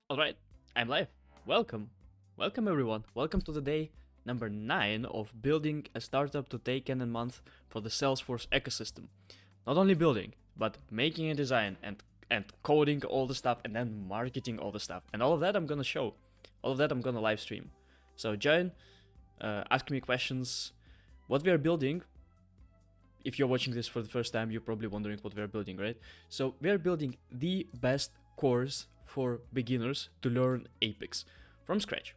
Alright, I'm live. Welcome. Welcome everyone. Welcome to the day number 9 of building a startup to take in a month for the Salesforce ecosystem. Not only building, but making a design and coding all the stuff and then marketing all the stuff. And all of that I'm gonna show. All of that I'm gonna live stream. So join, ask me questions, what we are building. If you're watching this for the first time, you're probably wondering what we're building, right? So we're building the best course for beginners to learn Apex from scratch.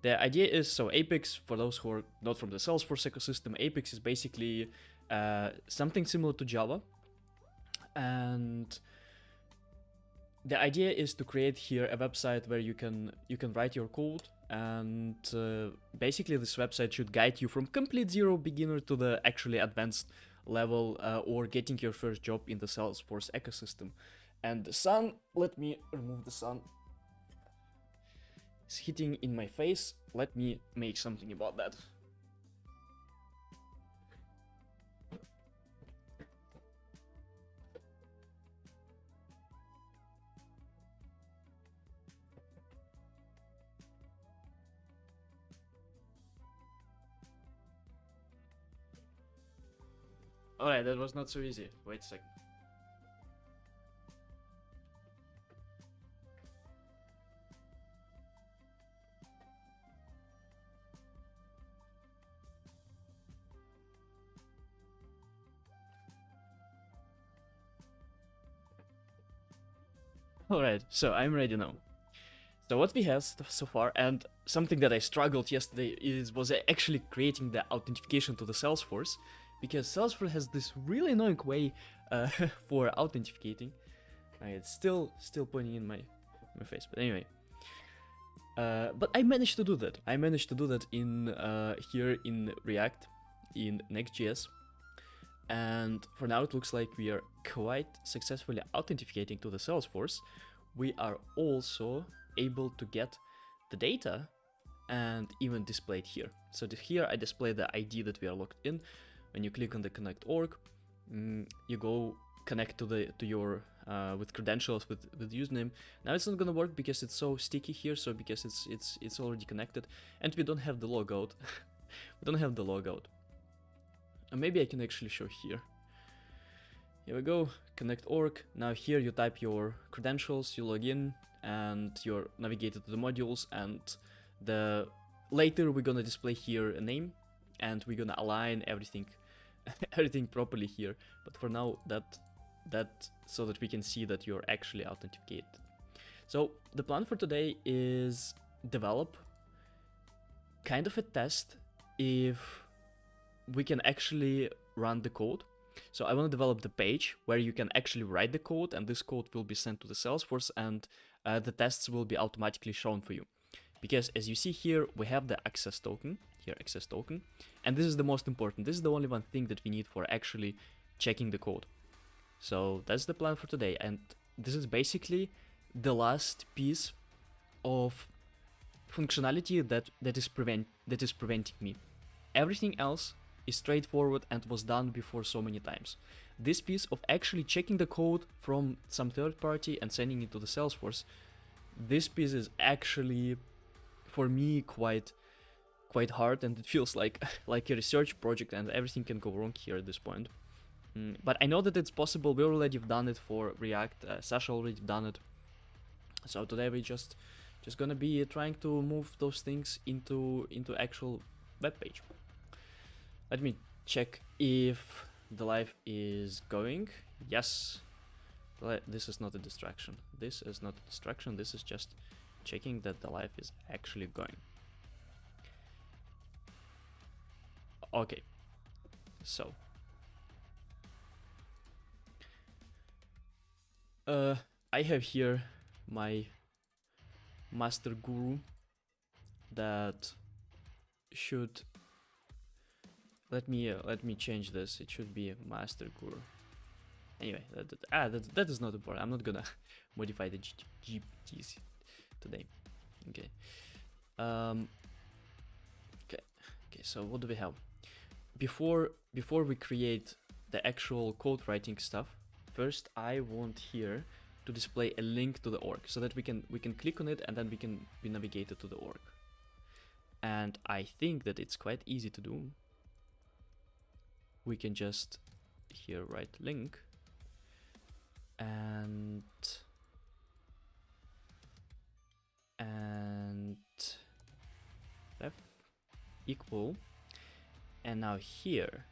The idea is, so Apex, for those who are not from the Salesforce ecosystem, Apex is basically something similar to Java. And the idea is to create here a website where you can write your code, and basically this website should guide you from complete zero beginner to the actually advanced level, or getting your first job in the Salesforce ecosystem. And the sun, let me remove the sun. It's hitting in my face. Let me make something about that. Alright, that was not so easy. Wait a second. Alright, so I'm ready now. So what we have so far, and something that I struggled yesterday was actually creating the authentication to the Salesforce, because Salesforce has this really annoying way for authenticating. It's still pointing in my face, but anyway. But I managed to do that. I managed to do that in here in React, in Next.js. And for now it looks like we are quite successfully authenticating to the Salesforce. We are also able to get the data and even display it here. So here I display the ID that we are logged in. When you click on the connect org, you go connect to your with credentials with username. Now it's not gonna work because it's so sticky here. So because it's already connected, and we don't have the logout. We don't have the logout. Maybe I can actually show here. Here we go, connect org. Now here you type your credentials, you log in, and you're navigated to the modules, and later we're gonna display here a name, and we're gonna align everything everything properly here. But for now, that so that we can see that you're actually authenticated. So the plan for today is develop kind of a test if we can actually run the code. So I want to develop the page where you can actually write the code, and this code will be sent to the Salesforce, and the tests will be automatically shown for you. Because as you see here, we have the access token, and this is the most important. This is the only one thing that we need for actually checking the code. So that's the plan for today, and this is basically the last piece of functionality that is preventing me. Everything else is straightforward and was done before so many times. This piece of actually checking the code from some third party and sending it to the Salesforce, this piece is actually, for me, quite hard, and it feels like a research project, and everything can go wrong here at this point. But I know that it's possible. We already have done it for React. Sasha already done it. So today we just gonna be trying to move those things into actual web page. Let me check if the live is going. Yes. This is not a distraction. This is not a distraction. This is just checking that the live is actually going. Okay. So. I have here my master guru that should. Let me change this. It should be master guru. Anyway, that is not important. I'm not gonna modify the GPTs today. Okay. Okay. So what do we have? Before we create the actual code writing stuff, first I want here to display a link to the org, so that we can click on it and then we can be navigated to the org. And I think that it's quite easy to do. We can just here write link and ref equal, and now here,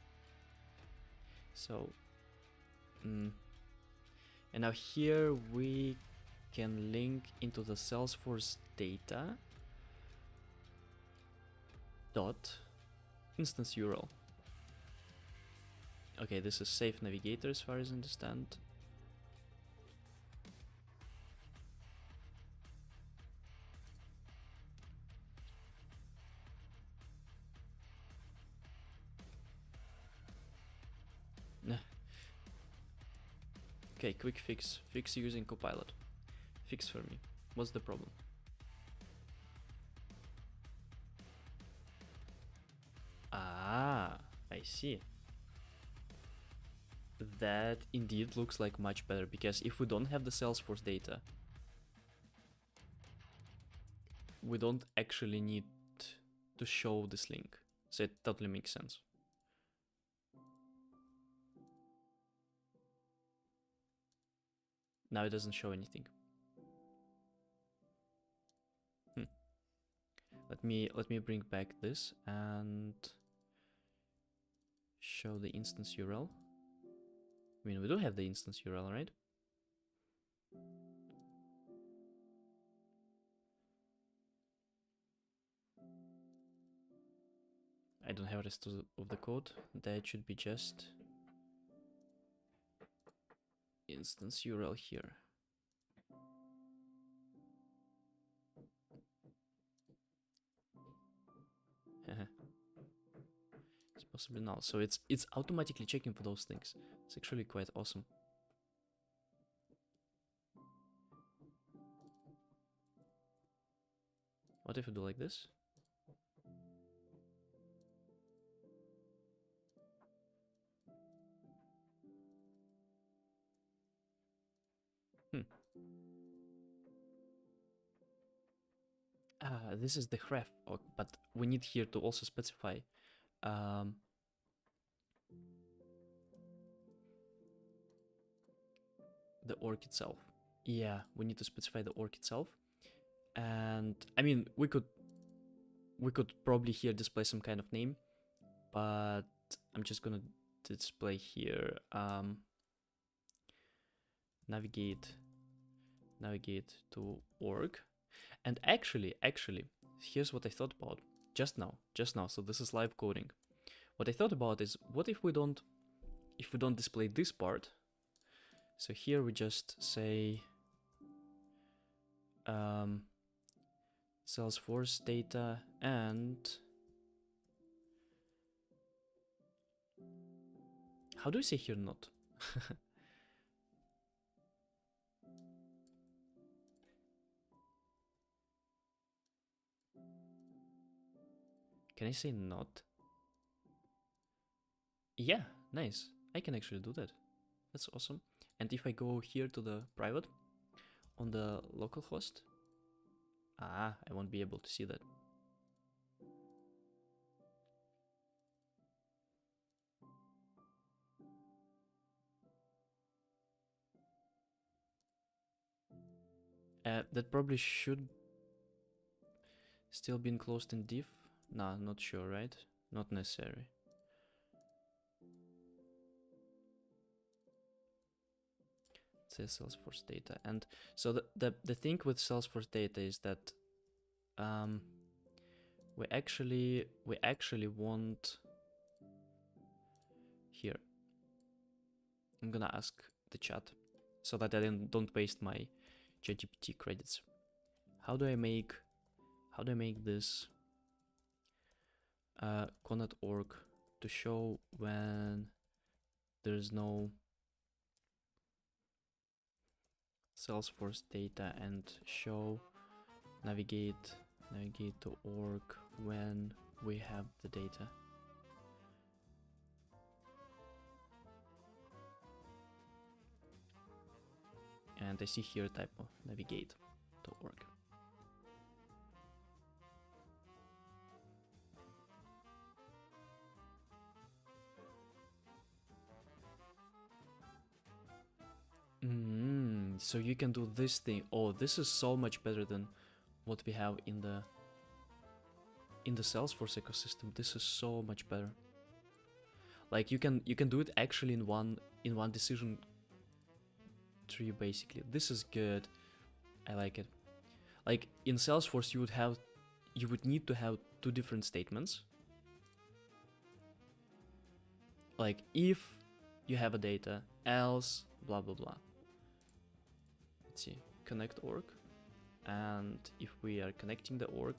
so and now here we can link into the Salesforce data dot instance URL. Okay, this is safe navigator as far as I understand. Nah. Okay, quick fix. Fix using Copilot. Fix for me. What's the problem? Ah, I see. That indeed looks like much better, because if we don't have the Salesforce data, we don't actually need to show this link. So it totally makes sense. Now it doesn't show anything. Let me bring back this and show the instance URL. I mean, we do have the instance URL, right? I don't have the rest of the code. That should be just instance URL here. It's possibly null. So it's automatically checking for those things. It's actually quite awesome. What if I do like this? This is the href, but we need here to also specify the org itself. Yeah, we need to specify the org itself. And I mean, we could probably here display some kind of name, but I'm just gonna display here navigate to org. And actually, here's what I thought about just now. So this is live coding. What I thought about is, what if we don't display this part? So here we just say Salesforce data and how do we say here not? Can I say not? Yeah, nice. I can actually do that. That's awesome. And if I go here to the private on the local host, I won't be able to see that. That probably should still be enclosed in div. Nah, not sure, right? Not necessary. It says Salesforce data, and so the thing with Salesforce data is that we actually want here. I'm gonna ask the chat so that I don't waste my ChatGPT credits. How do I make this conat.org to show when there's no Salesforce data, and show navigate to org when we have the data? And I see here type of navigate to org. So you can do this thing. Oh, this is so much better than what we have in the Salesforce ecosystem. This is so much better. Like you can do it actually in one decision tree basically. This is good. I like it. Like in Salesforce you would need to have two different statements. Like if you have a data, else blah blah blah. Let's see, connect org, and if we are connecting the org,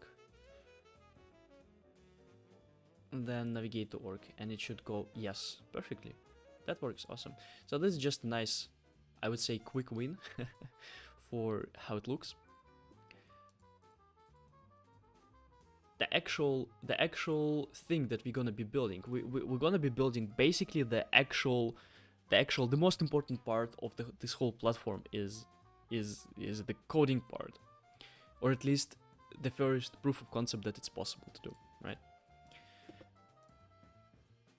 then navigate to org, and it should go yes perfectly. That works awesome. So this is just a nice, I would say, quick win for how it looks. The actual thing that we're gonna be building, we're gonna be building basically the most important part of this whole platform is the coding part, or at least the first proof of concept that it's possible to do, right?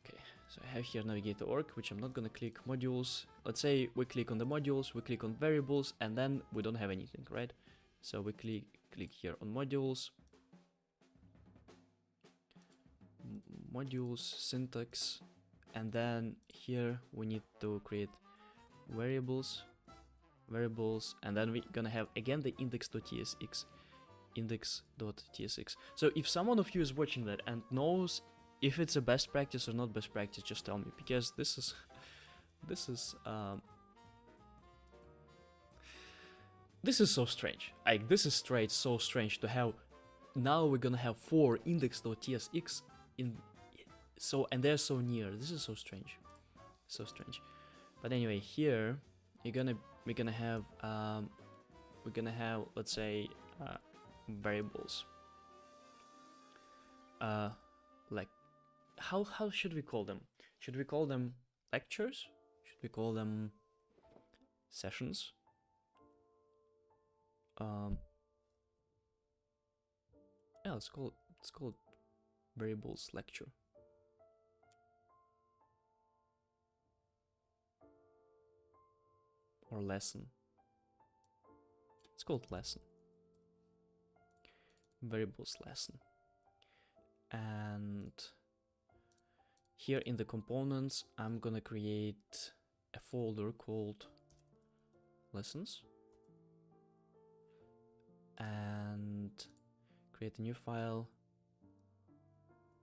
Okay, so I have here navigate to org, which I'm not gonna click. Modules, let's say we click on the modules, we click on variables, and then we don't have anything, right? So we click here on modules, syntax, and then here we need to create variables, and then we're gonna have again the index.tsx. So if someone of you is watching that and knows if it's a best practice or not best practice, just tell me, because this is so strange. Like this is so strange to have. Now we're gonna have 4 index.tsx in and they're so near. This is so strange. But anyway, here we're gonna have let's say variables. Like how should we call them? Should we call them lectures? Should we call them sessions? Yeah, let's call it variables lecture. Or lesson. It's called lesson. Variables lesson. And here in the components, I'm gonna create a folder called lessons. And create a new file,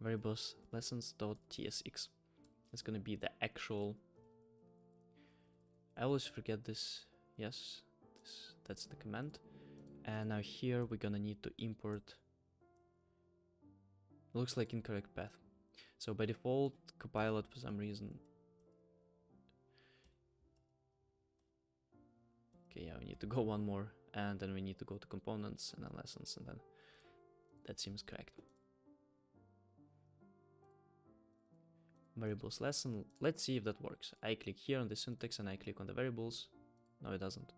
variables lessons.tsx. It's gonna be the actual. I always forget this. Yes, that's the command. And now here we're gonna need to import. Looks like incorrect path. So by default, Copilot for some reason. Okay, yeah, we need to go one more, and then we need to go to components and then lessons, and then that seems correct. Variables lesson. Let's see if that works. I click here on the syntax and I click on the variables. No, it doesn't.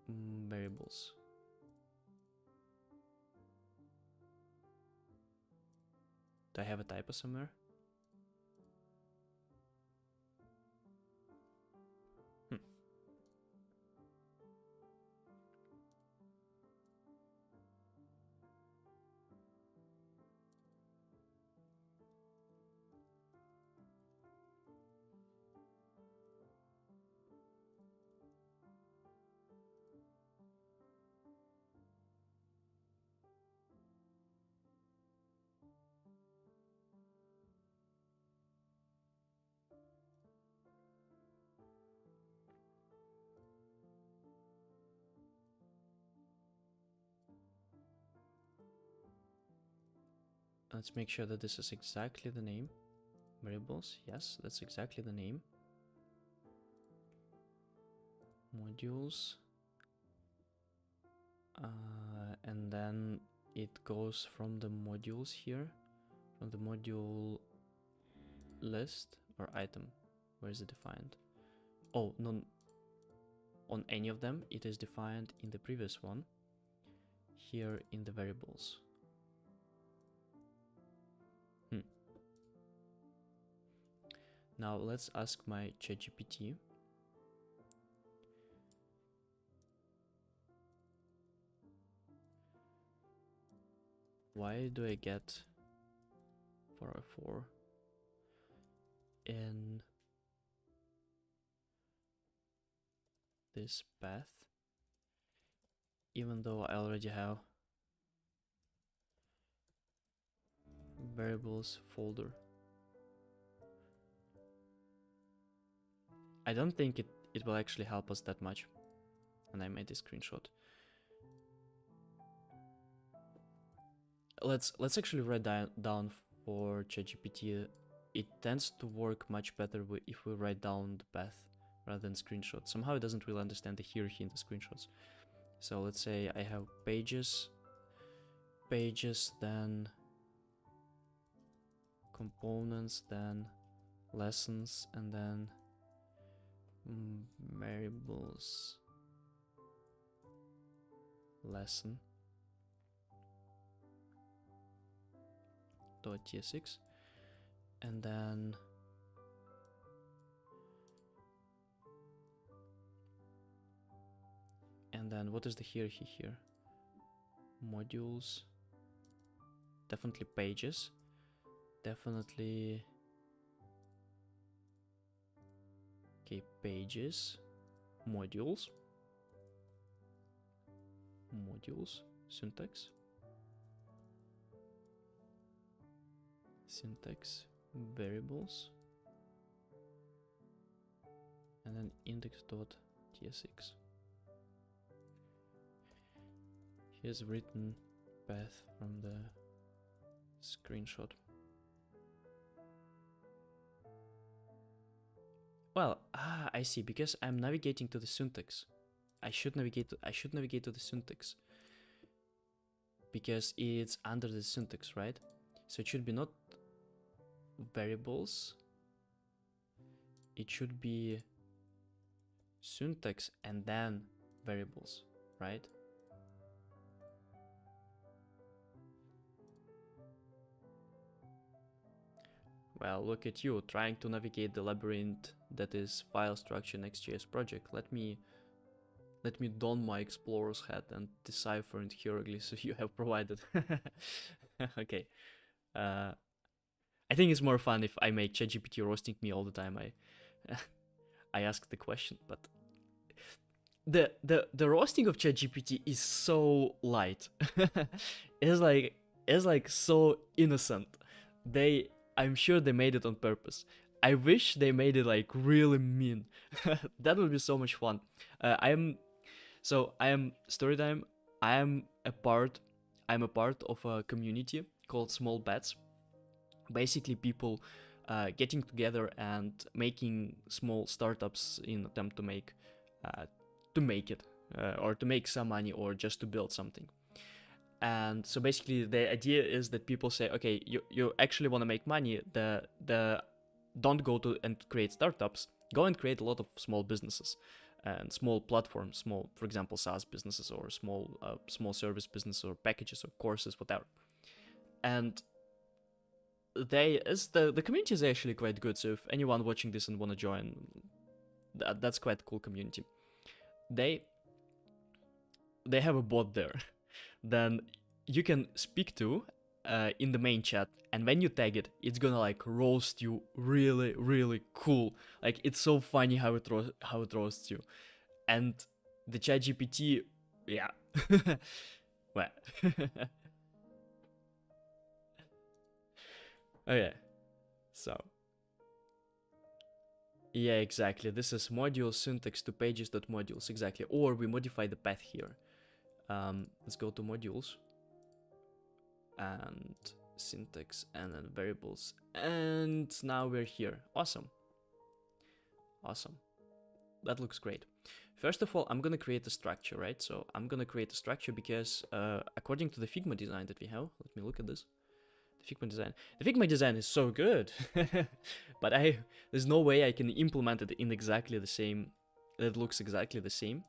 Variables. Do I have a typo somewhere? Let's make sure that this is exactly the name. Variables, yes, that's exactly the name. Modules. And then it goes from the modules here, from the module list or item. Where is it defined? Oh, no, on any of them. It is defined in the previous one, here in the variables. Now let's ask my ChatGPT. Why do I get 404 in this path, even though I already have variables folder? I don't think it will actually help us that much. And I made a screenshot. Let's actually write down for ChatGPT. It tends to work much better if we write down the path rather than screenshot. Somehow it doesn't really understand the hierarchy in the screenshots. So let's say I have pages, then components, then lessons, and then variables, lesson .tsx, and then what is the hierarchy here? Modules, definitely pages, definitely pages, modules, syntax, variables, and then index.tsx. Here's written path from the screenshot. Well, I see, because I'm navigating to the syntax. I should navigate to the syntax, because it's under the syntax, right? So it should be not variables. It should be syntax and then variables, right? Well, look at you, trying to navigate the labyrinth that is file structure Next.js project. Let me don my explorer's hat and decipher it hieroglyphs you have provided. Okay. I think it's more fun if I make ChatGPT roasting me all the time. I ask the question, but the roasting of ChatGPT is so light. it's like so innocent. I'm sure they made it on purpose. I wish they made it like really mean. That would be so much fun. I am Storytime. I'm a part of a community called Small Bets. Basically, people getting together and making small startups in attempt to make it or to make some money or just to build something. And so basically the idea is that people say, okay, you actually want to make money, don't go to and create startups, go and create a lot of small businesses and small platforms, for example, SaaS businesses or small service business or packages or courses, whatever. And the community is actually quite good. So if anyone watching this and want to join, that's quite a cool community. They have a bot there. Then you can speak to in the main chat, and when you tag it, it's gonna like roast you really, really cool. Like, it's so funny how it roasts you. And the ChatGPT, yeah. Well. Okay, so yeah, exactly. This is module syntax to pages.modules, exactly. Or we modify the path here. Let's go to modules and syntax and then variables, and now we're here. Awesome. That looks great. First of all, I'm gonna create a structure, right? So I'm gonna create a structure because according to the Figma design that we have, let me look at this. The Figma design is so good, but there's no way I can implement it in exactly the that looks exactly the same.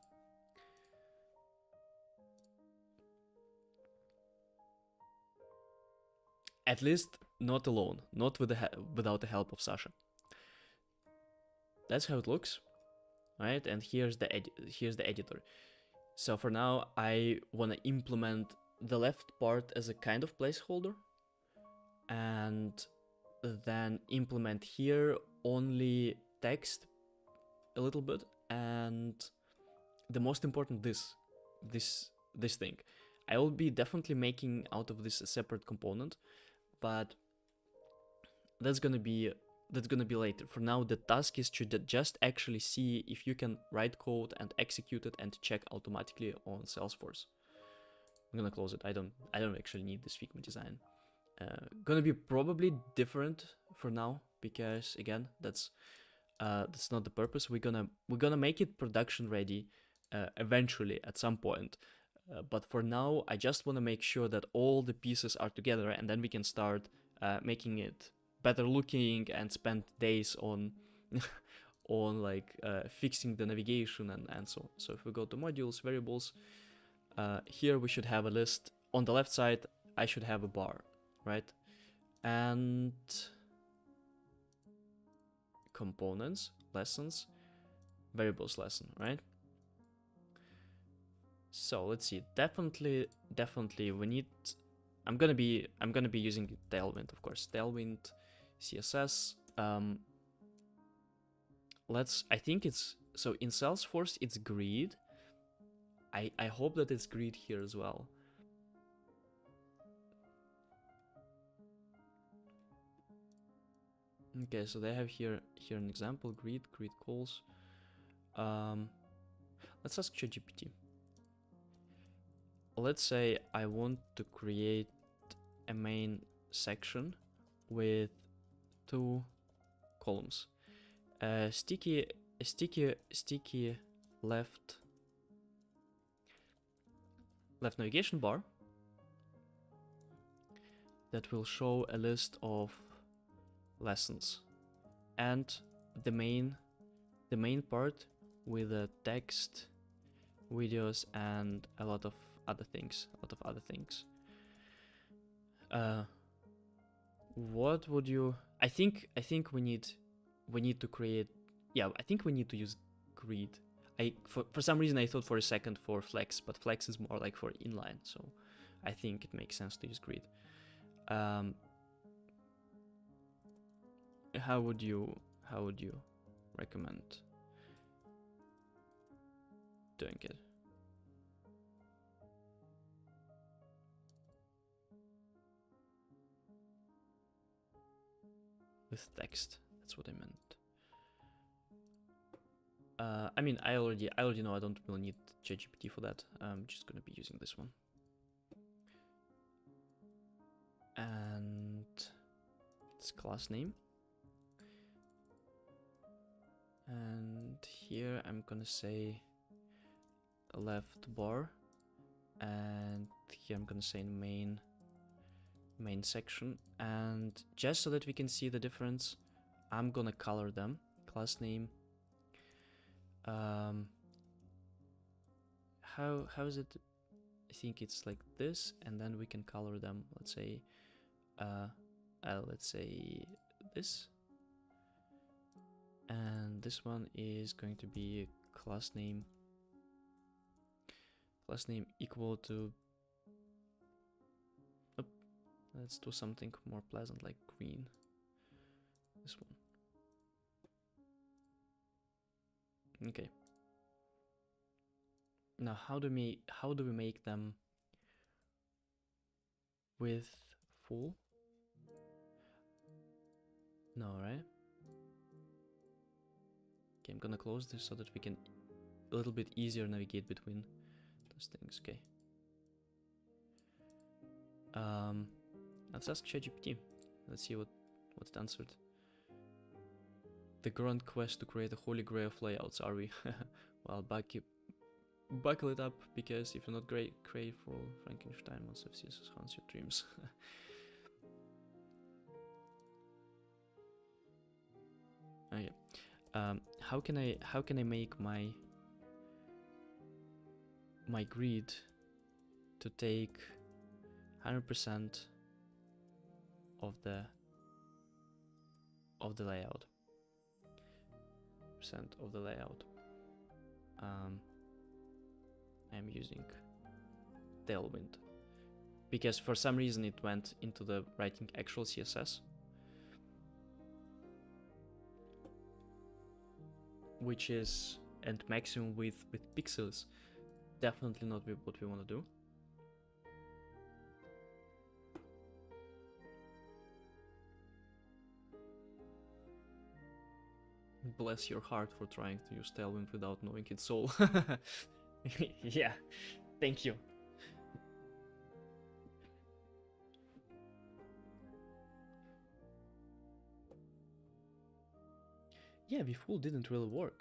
At least not alone, not with without the help of Sasha. That's how it looks, right? And here's the editor. So for now, I want to implement the left part as a kind of placeholder, and then implement here only text a little bit, and the most important this thing. I will be definitely making out of this a separate component, but that's gonna be later. For now, the task is to just actually see if you can write code and execute it and check automatically on Salesforce. I'm gonna close it. I don't actually need this Figma design. Gonna be probably different for now, because again, that's not the purpose. We're gonna make it production ready eventually at some point. But for now, I just want to make sure that all the pieces are together, and then we can start making it better looking and spend days on on like fixing the navigation and so on. So if we go to modules, variables, here we should have a list. On the left side, I should have a bar, right? And components, lessons, variables lesson, right? So let's see. Definitely we need. I'm gonna be using Tailwind, of course. Tailwind, CSS. I think it's so in Salesforce it's grid. I hope that it's grid here as well. Okay, so they have here an example, grid calls. Let's ask ChatGPT. Let's say I want to create a main section with 2 columns. A sticky left navigation bar that will show a list of lessons, and the main part with a text, videos, and a lot of other things. What would you? I think we need to create. Yeah, I think we need to use grid. For some reason I thought for a second for flex, but flex is more like for inline. So I think it makes sense to use grid. How would you recommend doing it? With text, that's what I meant. I mean, I already know I don't really need ChatGPT for that. I'm just gonna be using this one. And it's class name. And here I'm gonna say left bar, and here I'm gonna say main section. And just so that we can see the difference, I'm gonna color them. Class name. How is it? I think it's like this, and then we can color them. Let's say this, and this one is going to be class name equal to, let's do something more pleasant like green. This one. Okay. Now how do we make them with full? No, right? Okay, I'm gonna close this so that we can a little bit easier navigate between those things. Okay. Let's ask ChatGPT. Let's see what it answered. The grand quest to create a holy grail of layouts, are we? Well, buckle it up, because if you're not crave for Frankenstein, most of CSS haunts your dreams. Okay. How can I make my my grid to take 100% of the layout. Of the layout. I'm using Tailwind because for some reason it went into the writing actual CSS, which is and maximum width with pixels. Definitely not what we want to do. Bless your heart for trying to use Tailwind without knowing its soul. Yeah, thank you. Yeah, Vfull didn't really work.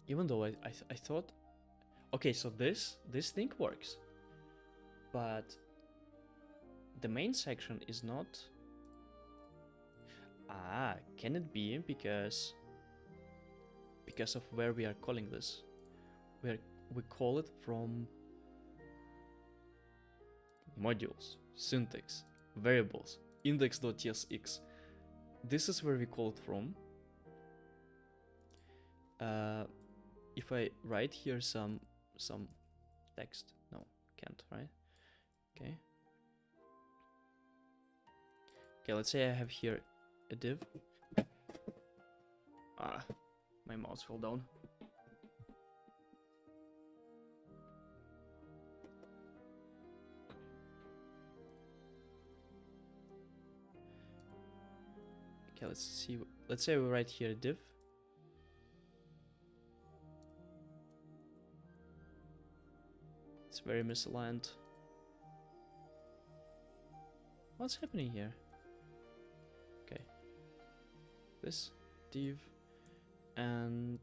Even though I thought, okay, so this thing works, but the main section is not. Ah, can it be because of where we are calling this? We call it from modules, syntax, variables, index.tsx. This is where we call it from. If I write here some text, no, can't, right? Okay. Okay, let's say I have here a div. Ah, my mouse fell down. Okay, let's see. Let's say we write here a div. It's very misaligned. What's happening here? Okay. This div and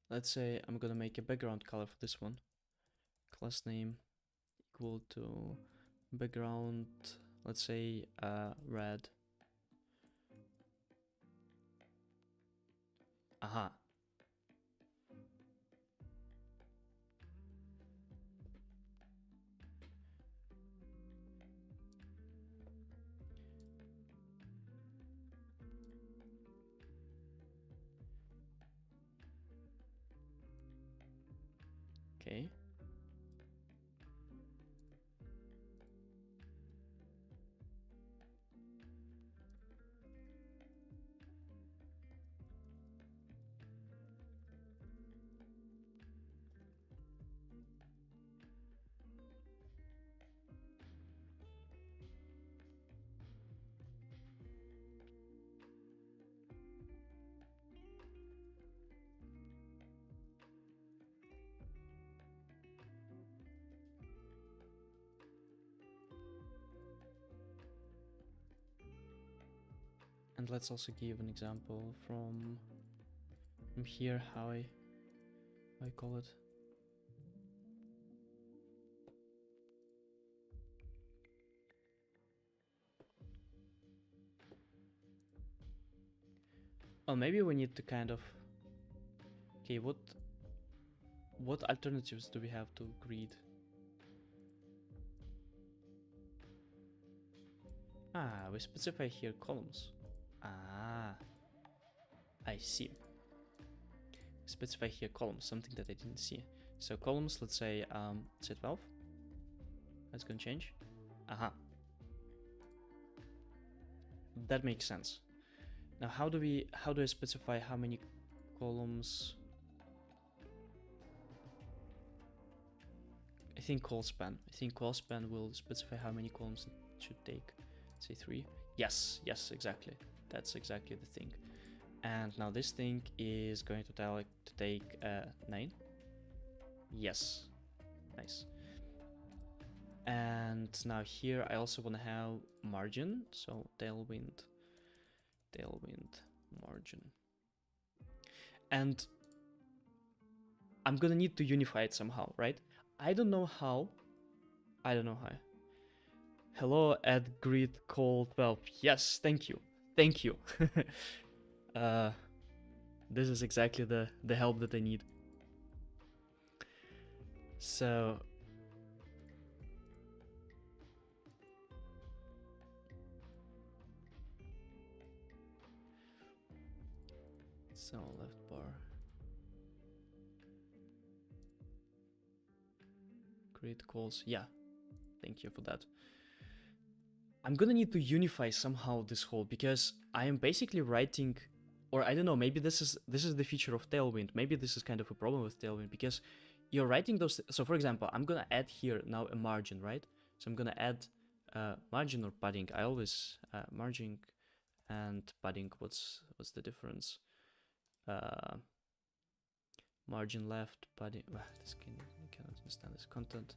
let's say I'm gonna make a background color for this one. Class name equal to background, let's say red. Aha. Okay. And let's also give an example from here how I call it. Oh, maybe we need to kind of. Okay, what alternatives do we have to grid? Ah, we specify here columns. Ah, I see. Specify here columns, something that I didn't see. So columns, let's say set 12. That's gonna change. Aha. That makes sense. Now how do I specify how many columns? I think call span. I think call span will specify how many columns it should take. Say 3. Yes, exactly. That's exactly the thing. And now this thing is going to tell it to take 9. Yes, nice. And now here I also want to have margin, so tailwind margin. And I'm gonna need to unify it somehow, right? I don't know how. I don't know how. Hello at grid call 12. Yes, thank you. Thank you. This is exactly the help that I need. So left bar. Grid calls. Yeah. Thank you for that. I'm gonna need to unify somehow this whole, because I am basically writing, or I don't know, maybe this is the feature of Tailwind. Maybe this is kind of a problem with Tailwind, because you're writing those. So for example, I'm gonna add here now a margin, right? So I'm gonna add margin or padding. I always margin and padding. What's the difference? Margin left, padding. This I cannot understand this content.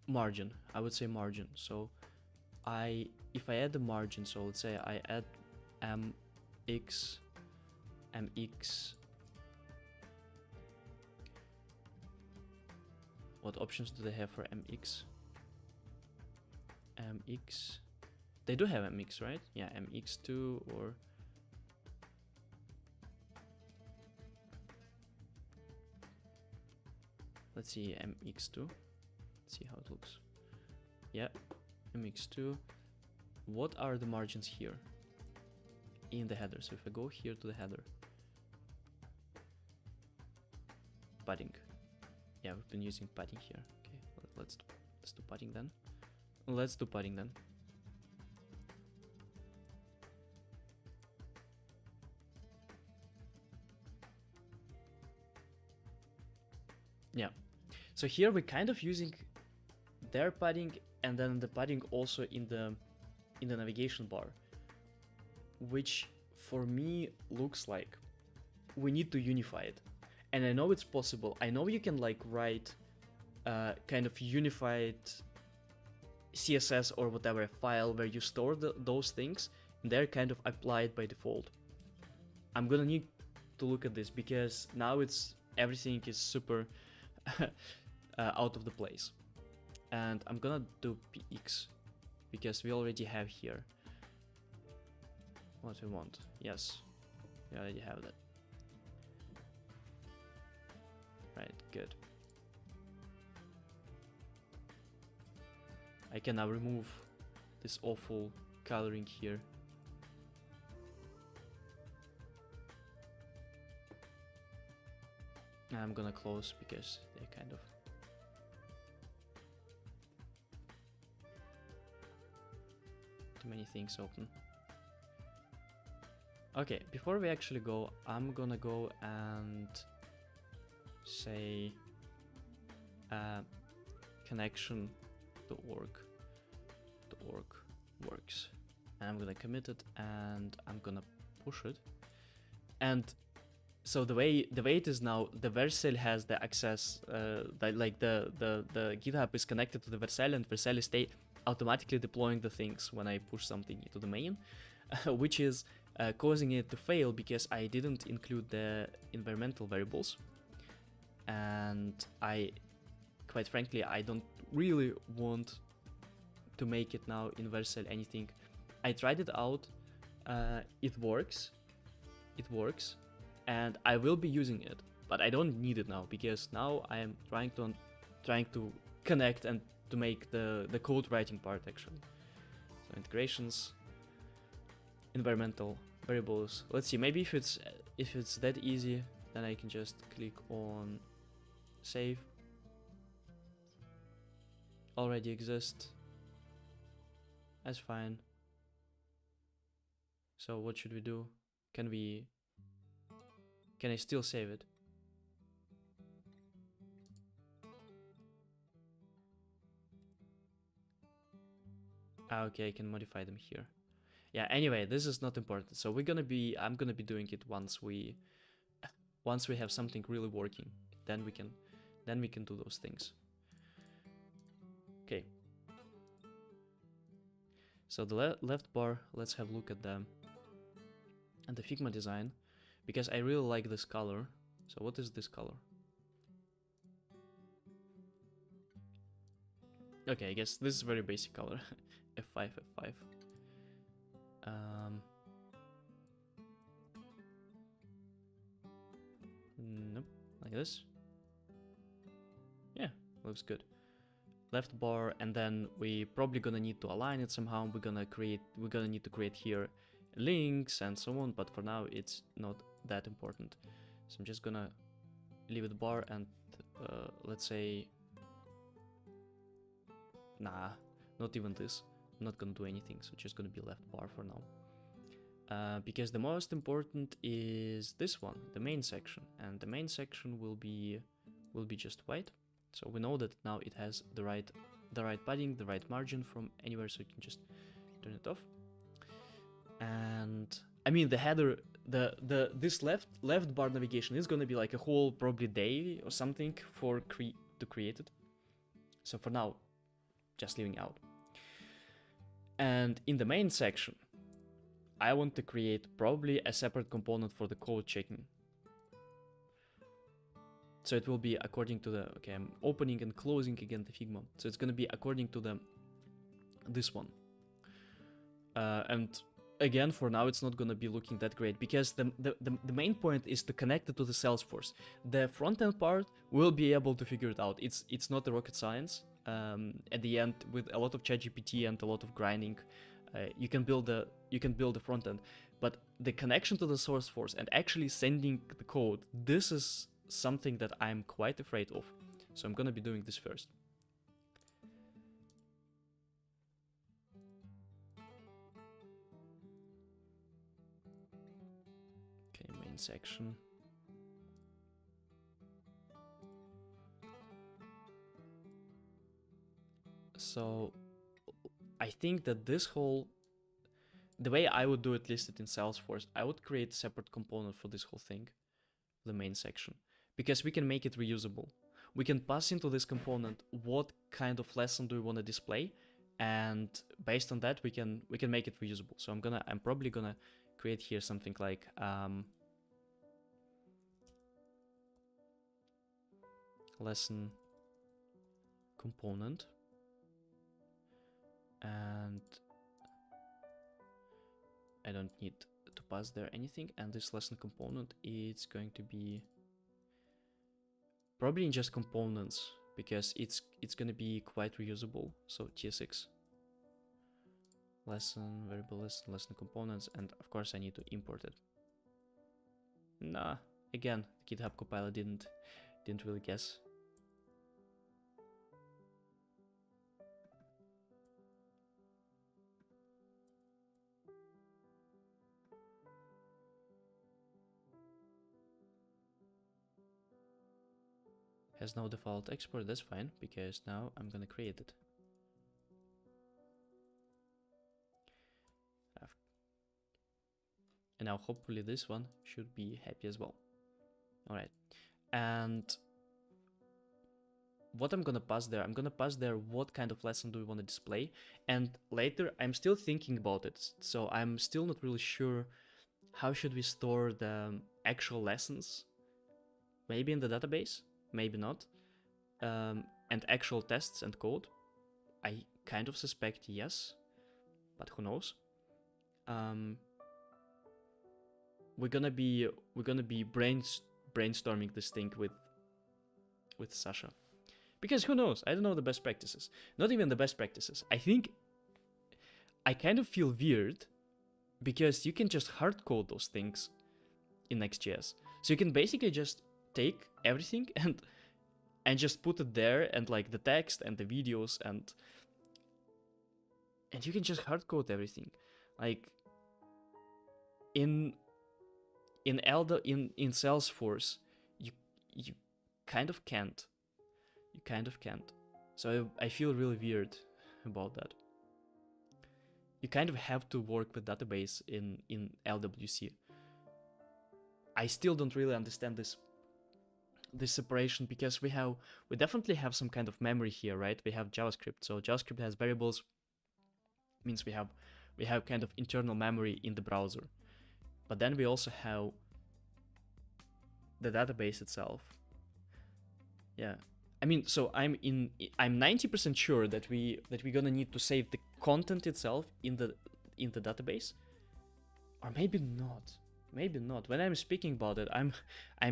Margin, I would say margin. So if I add the margin, so let's say I add mx, what options do they have for mx? They do have mx, right? Yeah, mx2 or let's see, mx2. See how it looks. Yeah, mx2. What are the margins here in the header? So if I go here to the header, padding. Yeah, we've been using padding here. Okay, let's do padding then. Let's do padding then. Yeah. So here we're kind of using their padding and then the padding also in the navigation bar, which for me looks like we need to unify it. And I know it's possible. I know you can like write kind of unified CSS or whatever file where you store those things, and they're kind of applied by default. I'm gonna need to look at this because now everything is super out of the place. And I'm gonna do px because we already have here what we want. Yes, we already have that. Right, good. I can now remove this awful coloring here. And I'm gonna close because they kind of too many things open. Okay, before we actually go, I'm gonna go and say connection to org works, and I'm gonna commit it and I'm gonna push it. And so the way it is now, the Vercel has the access, the GitHub is connected to the Vercel, and Vercel is automatically deploying the things when I push something into the main, which is causing it to fail because I didn't include the environmental variables. And quite frankly, I don't really want to make it now in Vercel anything. I tried it out, it works, and I will be using it, but I don't need it now because now I am trying to connect and to make the code writing part actually. So integrations, environmental variables. Let's see, maybe if it's that easy, then I can just click on save. Already exist. That's fine. So what should we do? Can I still save it? Okay, I can modify them here. Yeah, anyway, this is not important. So I'm gonna be doing it once we have something really working. Then we can do those things. Okay. So the left bar, let's have a look at the Figma design, because I really like this color. So what is this color? Okay, I guess this is very basic color. F5, F5. Nope, like this. Yeah, looks good. Left bar, and then we probably gonna need to align it somehow. We're gonna need to create here links and so on, but for now it's not that important. So I'm just gonna leave it bar and let's say, nah, not even this. I'm not gonna do anything, so just gonna be left bar for now. Because the most important is this one, the main section, and the main section will be just white. So we know that now it has the right padding, the right margin from anywhere, so you can just turn it off. And I mean the header, this left bar navigation is gonna be like a whole probably day or something to create it. So for now, just leaving out. And in the main section, I want to create probably a separate component for the code checking. So it will be according to the, okay, I'm opening and closing again the Figma. So it's going to be according to this one. And again, for now, it's not going to be looking that great because the main point is to connect it to the Salesforce. The front-end part will be able to figure it out. It's not a rocket science. At the end, with a lot of ChatGPT and a lot of grinding, you can build the front end. But the connection to the Salesforce and actually sending the code, this is something that I'm quite afraid of. So I'm gonna be doing this first. Okay, main section. So I think that the way I would do it listed in Salesforce, I would create a separate component for this whole thing, the main section, because we can make it reusable. We can pass into this component what kind of lesson do we want to display, and based on that we can make it reusable. So I'm probably gonna create here something like lesson component, and I don't need to pass there anything, and this lesson component is going to be probably in just components because it's going to be quite reusable. So TSX lesson variable lesson components, and of course I need to import it. Nah, again, GitHub Copilot didn't really guess. Has no default export, that's fine, because now I'm gonna create it. And now hopefully this one should be happy as well. Alright, and what I'm gonna pass there, what kind of lesson do we want to display, and later I'm still thinking about it, so I'm still not really sure how should we store the actual lessons. Maybe in the database, maybe not. And actual tests and code, I kind of suspect yes, but who knows. We're gonna be brainstorming this thing with Sasha, because who knows, I don't know the best practices, not even the best practices. I think I kind of feel weird because you can just hard code those things in Next.js, so you can basically just take everything and just put it there, and like the text and the videos, and you can just hard code everything. Like in Salesforce, you kind of can't. You kind of can't. So I feel really weird about that. You kind of have to work with database in LWC. I still don't really understand this separation, because we definitely have some kind of memory here, right? We have JavaScript, so JavaScript has variables, means we have kind of internal memory in the browser, but then we also have the database itself. Yeah, I mean, so I'm 90% sure that we're gonna need to save the content itself in the database, or maybe not. Maybe not. When I'm speaking about it, I'm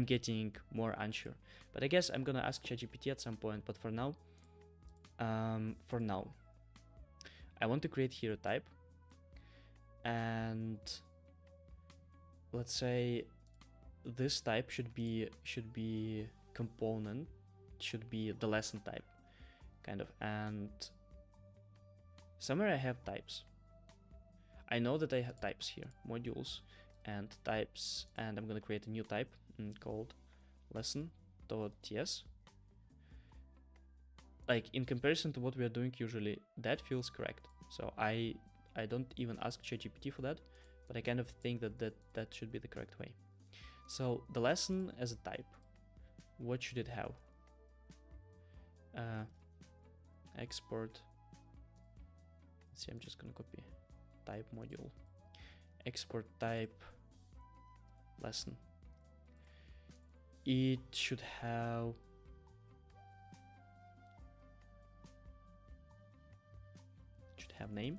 getting more unsure. But I guess I'm gonna ask ChatGPT at some point. But for now, I want to create here a type, and let's say this type should be component, should be the lesson type, kind of. And somewhere I have types. I know that I have types here, modules and types, and I'm gonna create a new type called lesson.ts. Like, in comparison to what we are doing usually, that feels correct. So I don't even ask ChatGPT for that, but I kind of think that should be the correct way. So the lesson as a type, what should it have? Export. Let's see, I'm just gonna copy type module. Export type lesson. It should have name.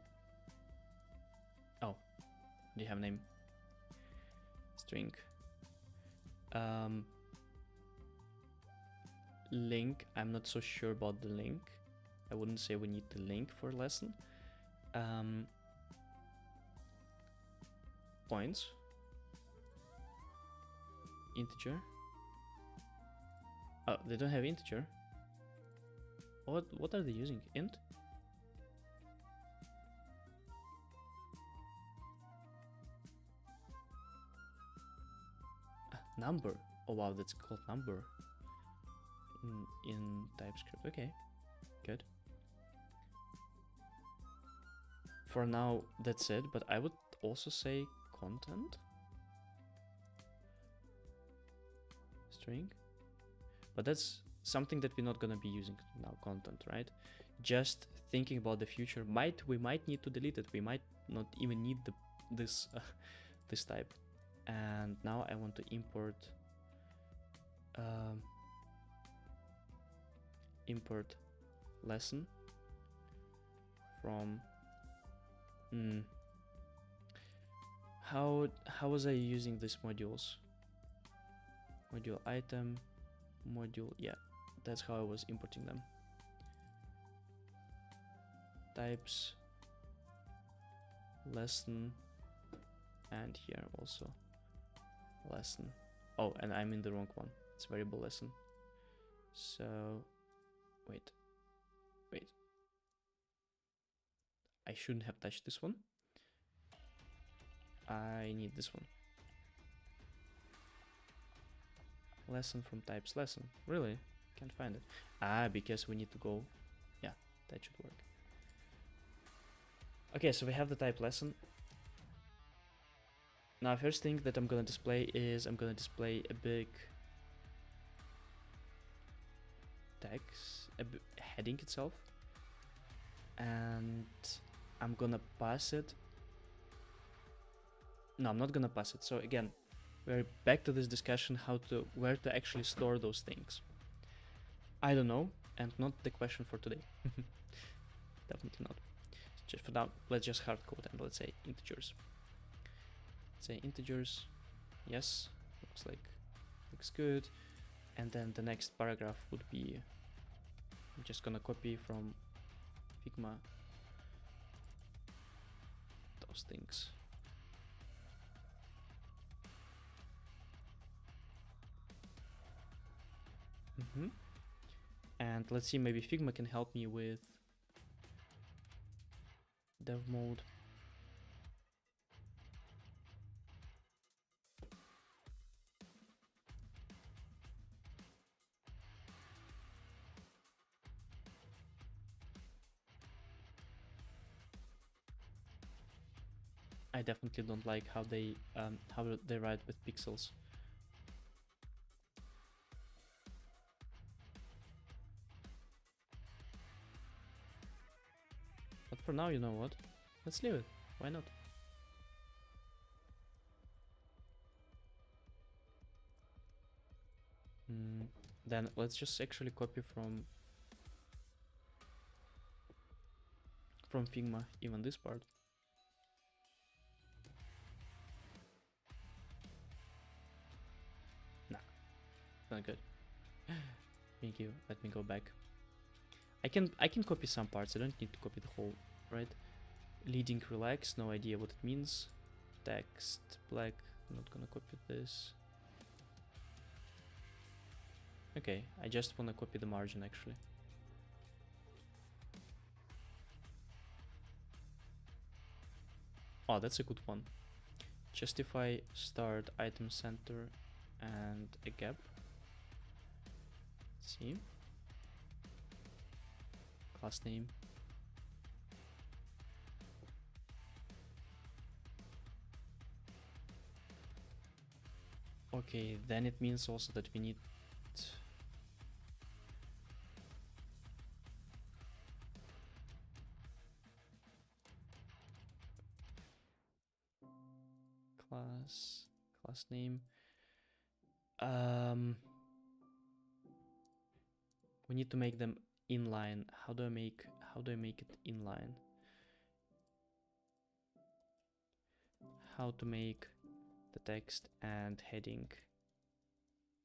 Oh, do you have name? String. Link. I'm not so sure about the link. I wouldn't say we need the link for lesson. Points. Integer. Oh, they don't have integer. What are they using? Int? Number. Oh wow, that's called number in TypeScript. Okay, good. For now, that's it, but I would also say content string, but that's something that we're not gonna be using now, content, right? Just thinking about the future, we might need to delete it. We might not even need this type. And now I want to import lesson from how was I using these modules? Module item, module, yeah, that's how I was importing them. Types, lesson, and here also lesson. Oh, and I'm in the wrong one. It's variable lesson. So wait. I shouldn't have touched this one. I need this one. Lesson from types lesson. Really? Can't find it. Because we need to go. Yeah, that should work. Okay, so we have the type lesson. Now, first thing that I'm gonna display is I'm gonna display a big text, heading itself, and I'm gonna pass it. No, I'm not gonna pass it. So again, we're back to this discussion where to actually store those things. I don't know, and not the question for today. Definitely not. Just for now, let's just hard code and let's say integers. Say integers, yes, looks good. And then the next paragraph would be, I'm just gonna copy from Figma those things. And let's see, maybe Figma can help me with dev mode. I definitely don't like how they write with pixels. But for now, you know what? Let's leave it. Why not? Then let's just actually copy from Figma even this part. Nah, not good. Thank you. Let me go back. I can copy some parts. I don't need to copy the whole, right? Leading relax, no idea what it means. Text black, I'm not gonna copy this. Okay, I just wanna copy the margin actually. Oh, that's a good one. Justify start item center and a gap. Let's see. Class name. Okay, then it means also that we need class name. We need to make them inline. How do I make it inline? How to make the text and heading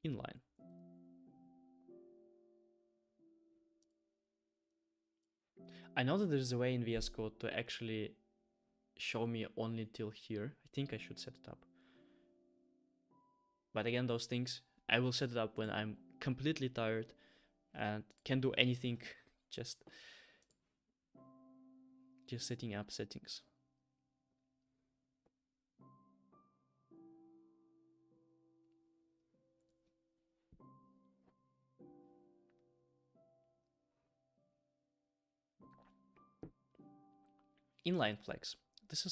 inline. I know that there's a way in VS Code to actually show me only till here. I think I should set it up. But again, those things, I will set it up when I'm completely tired and can't do anything, just setting up settings. Inline flex. This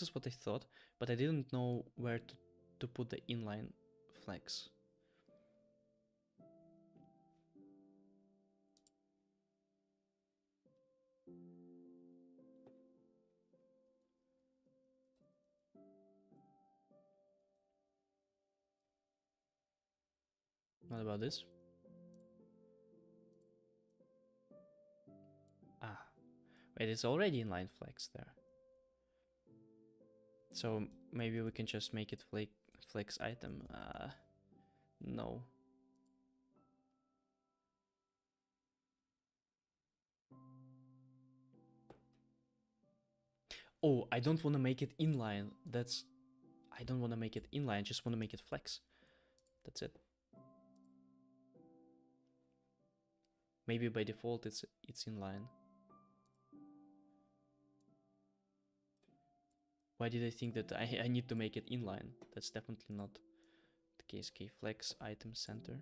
is what I thought, but I didn't know where to put the inline flex. What about this? Ah, wait, it's already inline flex there. So maybe we can just make it flex item. No. Oh, I don't want to make it inline. I don't want to make it inline. I just want to make it flex. That's it. Maybe by default it's inline. Why did I think that I need to make it inline? That's definitely not the case. Okay, flex item center.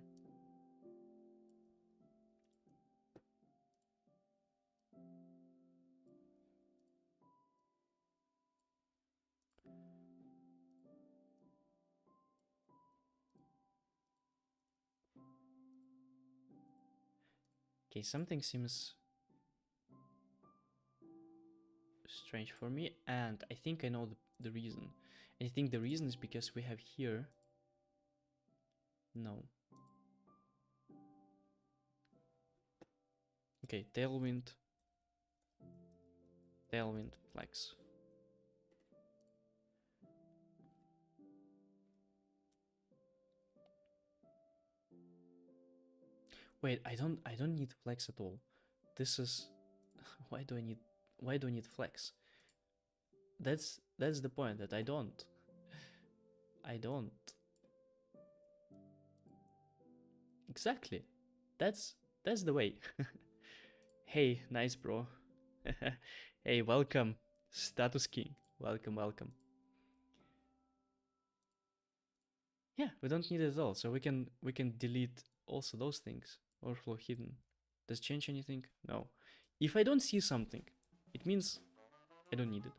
Okay, something seems strange for me, and I think I know the reason. And I think the reason is because we have here... No. Okay, tailwind flex. Wait, I don't need flex at all. This is... why do I need flex? That's the point, that I don't. Exactly. That's the way. Hey, nice bro. Hey, welcome. Status King. Welcome. Yeah, we don't need it at all. So we can delete also those things. Overflow hidden. Does it change anything? No. If I don't see something, it means I don't need it.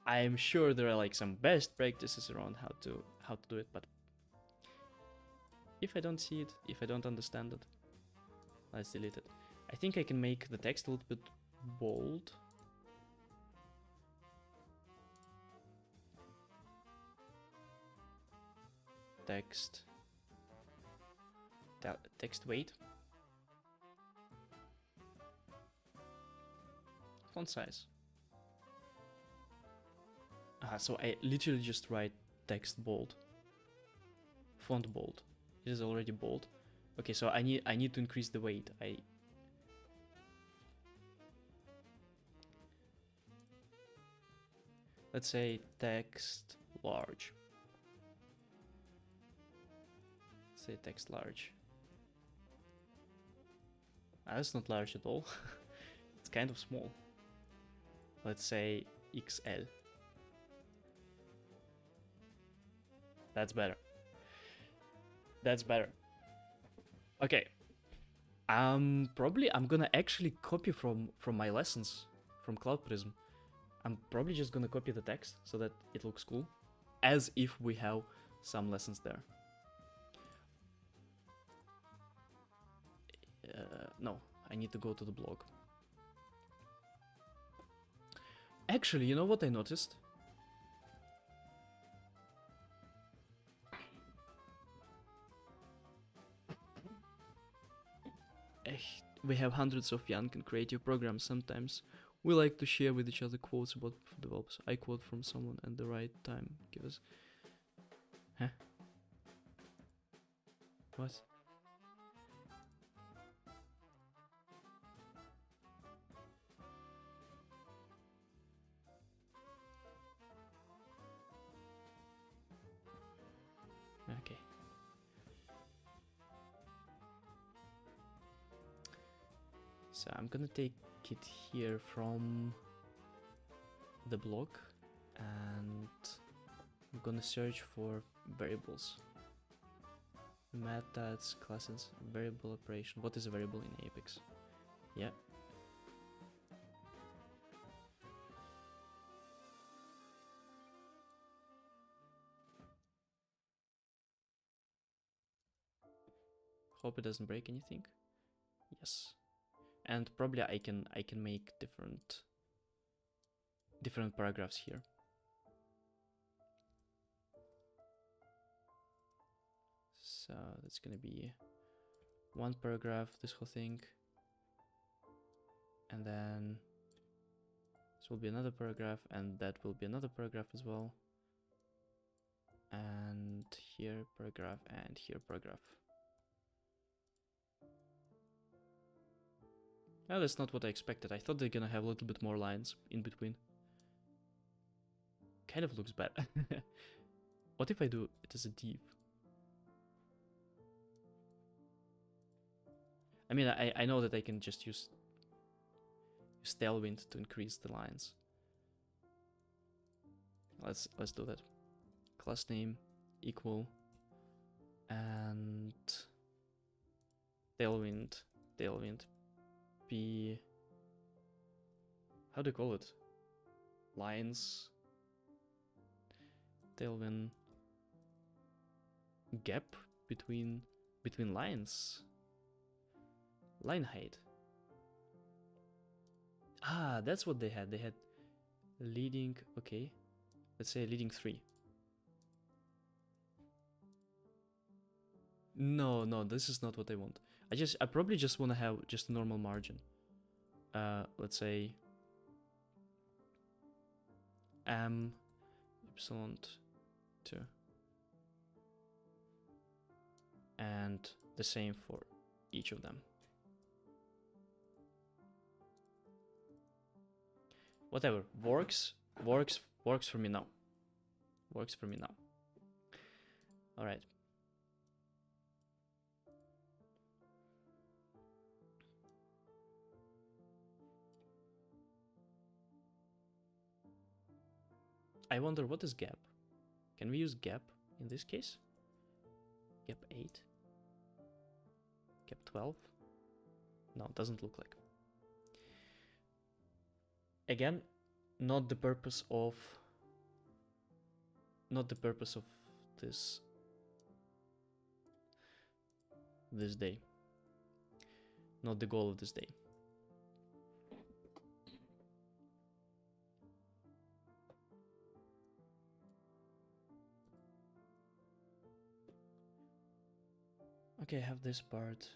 I am sure there are like some best practices around how to do it, but if I don't see it, if I don't understand it, let's delete it. I think I can make the text a little bit bold. Text text weight. Font size. So I literally just write text bold. Font bold. It is already bold. Okay, so I need to increase the weight. Let's say text large. Say text large. That's not large at all. It's kind of small. Let's say XL. That's better. That's better. Okay. Probably I'm gonna actually copy from my lessons from Cloud Prism. I'm probably just gonna copy the text so that it looks cool, as if we have some lessons there. No, I need to go to the blog. Actually, you know what I noticed? We have hundreds of young and creative programs. Sometimes we like to share with each other quotes about developers. I quote from someone at the right time. Give us... Huh? What? Okay. So I'm gonna take it here from the blog and I'm gonna search for variables. Methods, classes, variable operation. What is a variable in Apex? Yeah. Hope it doesn't break anything. Yes. And probably I can make different paragraphs here. So that's gonna be one paragraph, this whole thing, and then this will be another paragraph, and that will be another paragraph as well, and here paragraph, and here paragraph. Oh, that's not what I expected. I thought they're gonna have a little bit more lines in between. Kind of looks bad. What if I do it as a div? I mean, I know that I can just use Tailwind to increase the lines. Let's do that. Class name equal and Tailwind be, how do you call it? Lines, Tailwind gap between lines. Line height. Ah, that's what they had. They had leading, okay. Let's say leading 3. No, this is not what I want. I probably just want to have just a normal margin. Let's say m epsilon 2. And the same for each of them. Whatever, works for me now. Works for me now. All right. I wonder, what is gap? Can we use gap in this case? Gap 8? Gap 12? No, it doesn't look like. Again, not the purpose of this day. Not the goal of this day. Okay, I have this part.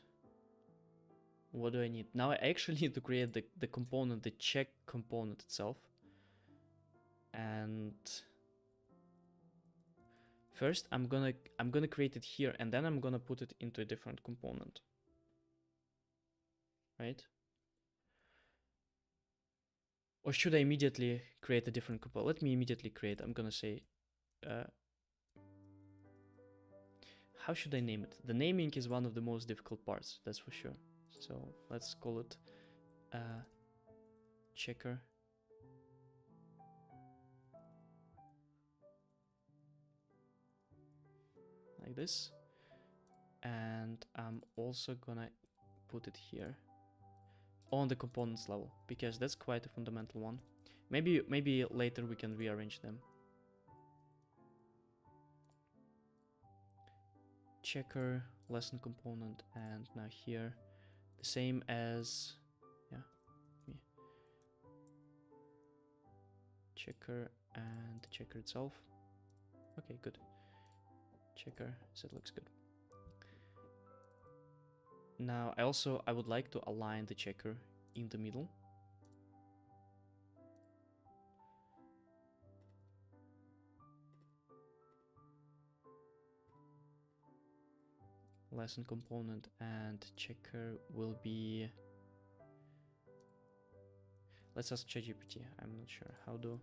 What do I need? Now I actually need to create the component, the check component itself. And first I'm gonna create it here, and then I'm gonna put it into a different component. Right? Or should I immediately create a different component? Let me immediately create. I'm gonna say how should I name it? The naming is one of the most difficult parts, that's for sure. So let's call it checker. Like this. And I'm also gonna put it here on the components level, because that's quite a fundamental one. Maybe later we can rearrange them. Checker, lesson component, and now here the same as checker and the checker itself. Okay, good. Checker, so it looks good. Now I would like to align the checker in the middle. Lesson component and checker will be, let's ask ChatGPT. I'm not sure how do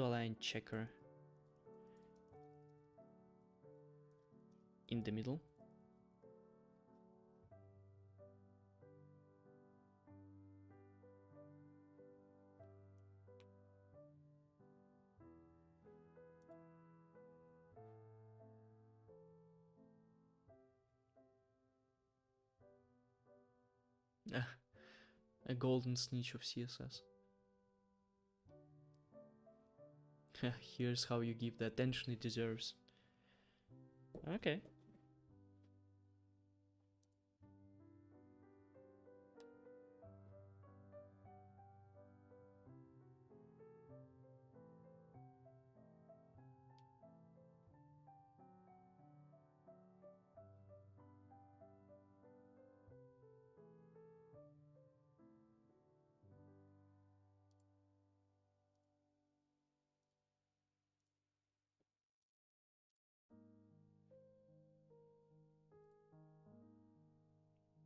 align checker in the middle. A golden snitch of CSS. Here's how you give the attention it deserves. Okay.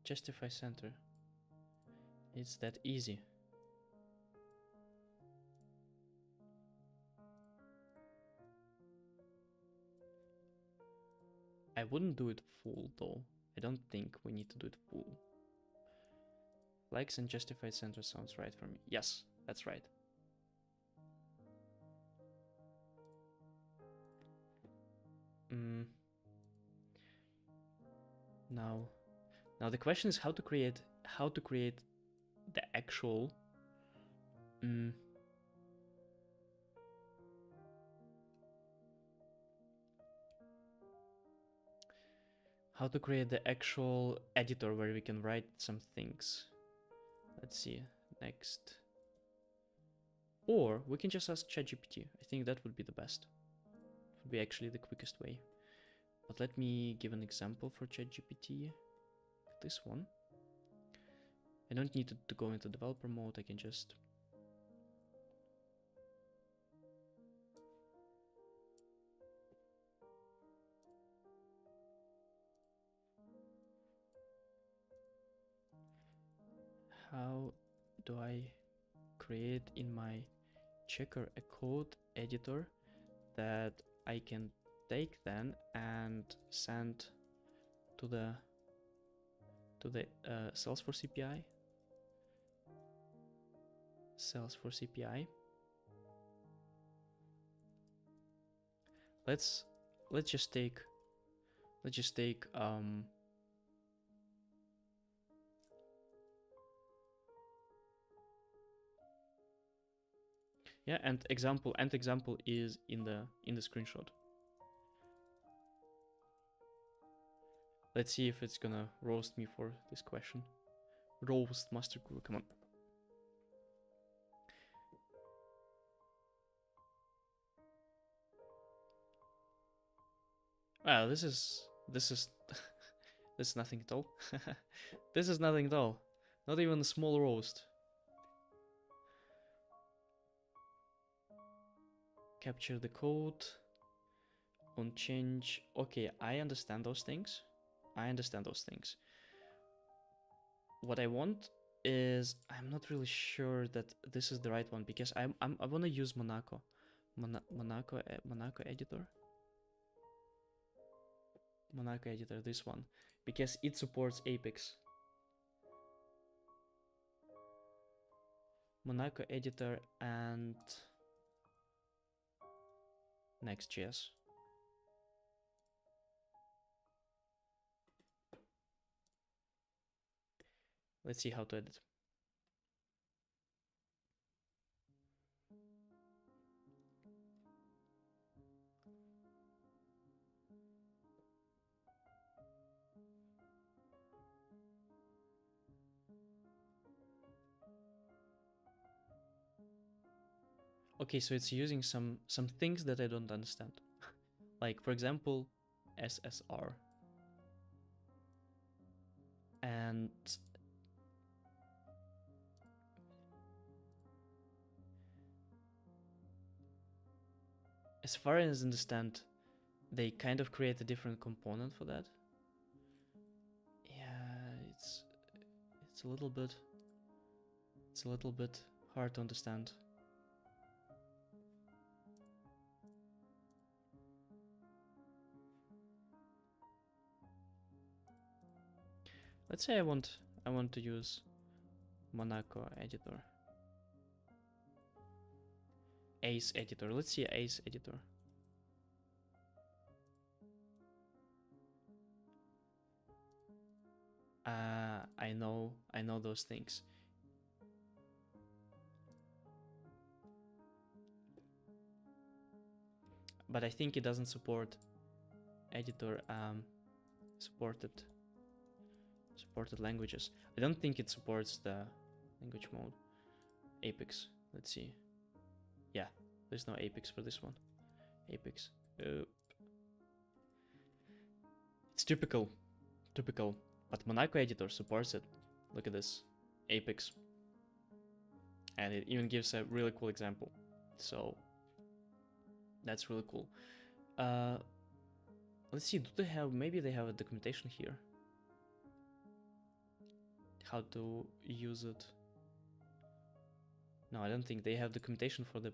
Justify center. It's that easy. I wouldn't do it full though. I don't think we need to do it full. Likes and justified center sounds right for me. Yes, that's right. Now the question is how to create the actual how to create the actual editor where we can write some things. Let's see, next. Or we can just ask ChatGPT. I think that would be the best. It would be actually the quickest way. But let me give an example for ChatGPT. This one. I don't need to go into developer mode. I can just how do I create in my checker a code editor that I can take then and send to the Salesforce API. Salesforce API. Let's just take yeah, and example is in the screenshot. Let's see if it's gonna roast me for this question. Roast Master Guru, come on. Well, this is this is nothing at all. This is nothing at all. Not even a small roast. Capture the code. On change. Okay, I understand those things. I understand those things. What I want is, I'm not really sure that this is the right one, because I want to use Monaco. Monaco editor. Monaco editor, this one, because it supports Apex. Monaco editor and Next.js. Let's see how to edit. Okay, so it's using some things that I don't understand. Like, for example, SSR. And as far as I understand, they kind of create a different component for that. Yeah, it's a little bit hard to understand. Let's say I want to use Monaco editor. Ace editor. Let's see Ace editor. I know those things. But I think it doesn't support editor supported languages. I don't think it supports the language mode. Apex. Let's see. Yeah, there's no Apex for this one. Apex. It's typical. But Monaco editor supports it. Look at this. Apex. And it even gives a really cool example. So that's really cool. Let's see, do they have, maybe they have a documentation here. How to use it. No, I don't think they have documentation for the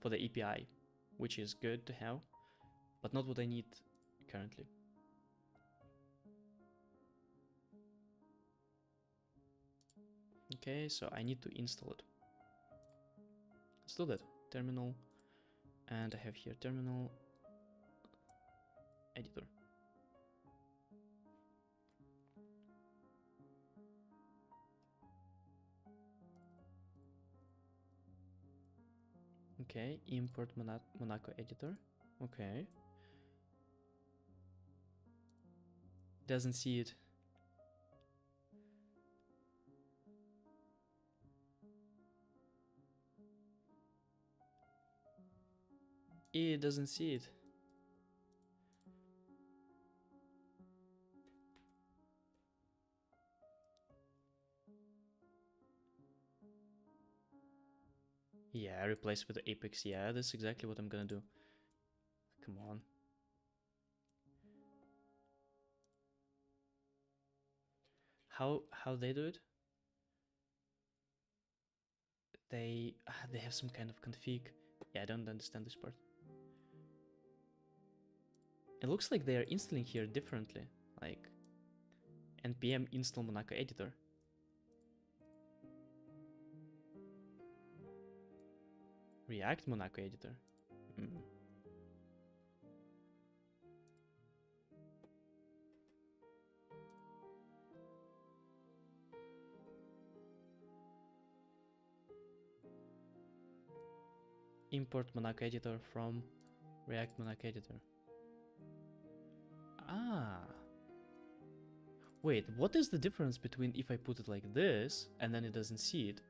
API, which is good to have, but not what I need currently. Okay, so I need to install it. Let's do that. Terminal, and I have here terminal editor. Okay, import Monaco editor. Okay. Doesn't see it. It doesn't see it. Yeah, replace with Apex. Yeah, that's exactly what I'm gonna do. Come on. How they do it? They have some kind of config. Yeah, I don't understand this part. It looks like they are installing here differently, like npm install Monaco editor. React Monaco editor. Import Monaco editor from React Monaco editor. Ah. Wait, what is the difference between if I put it like this and then it doesn't see it,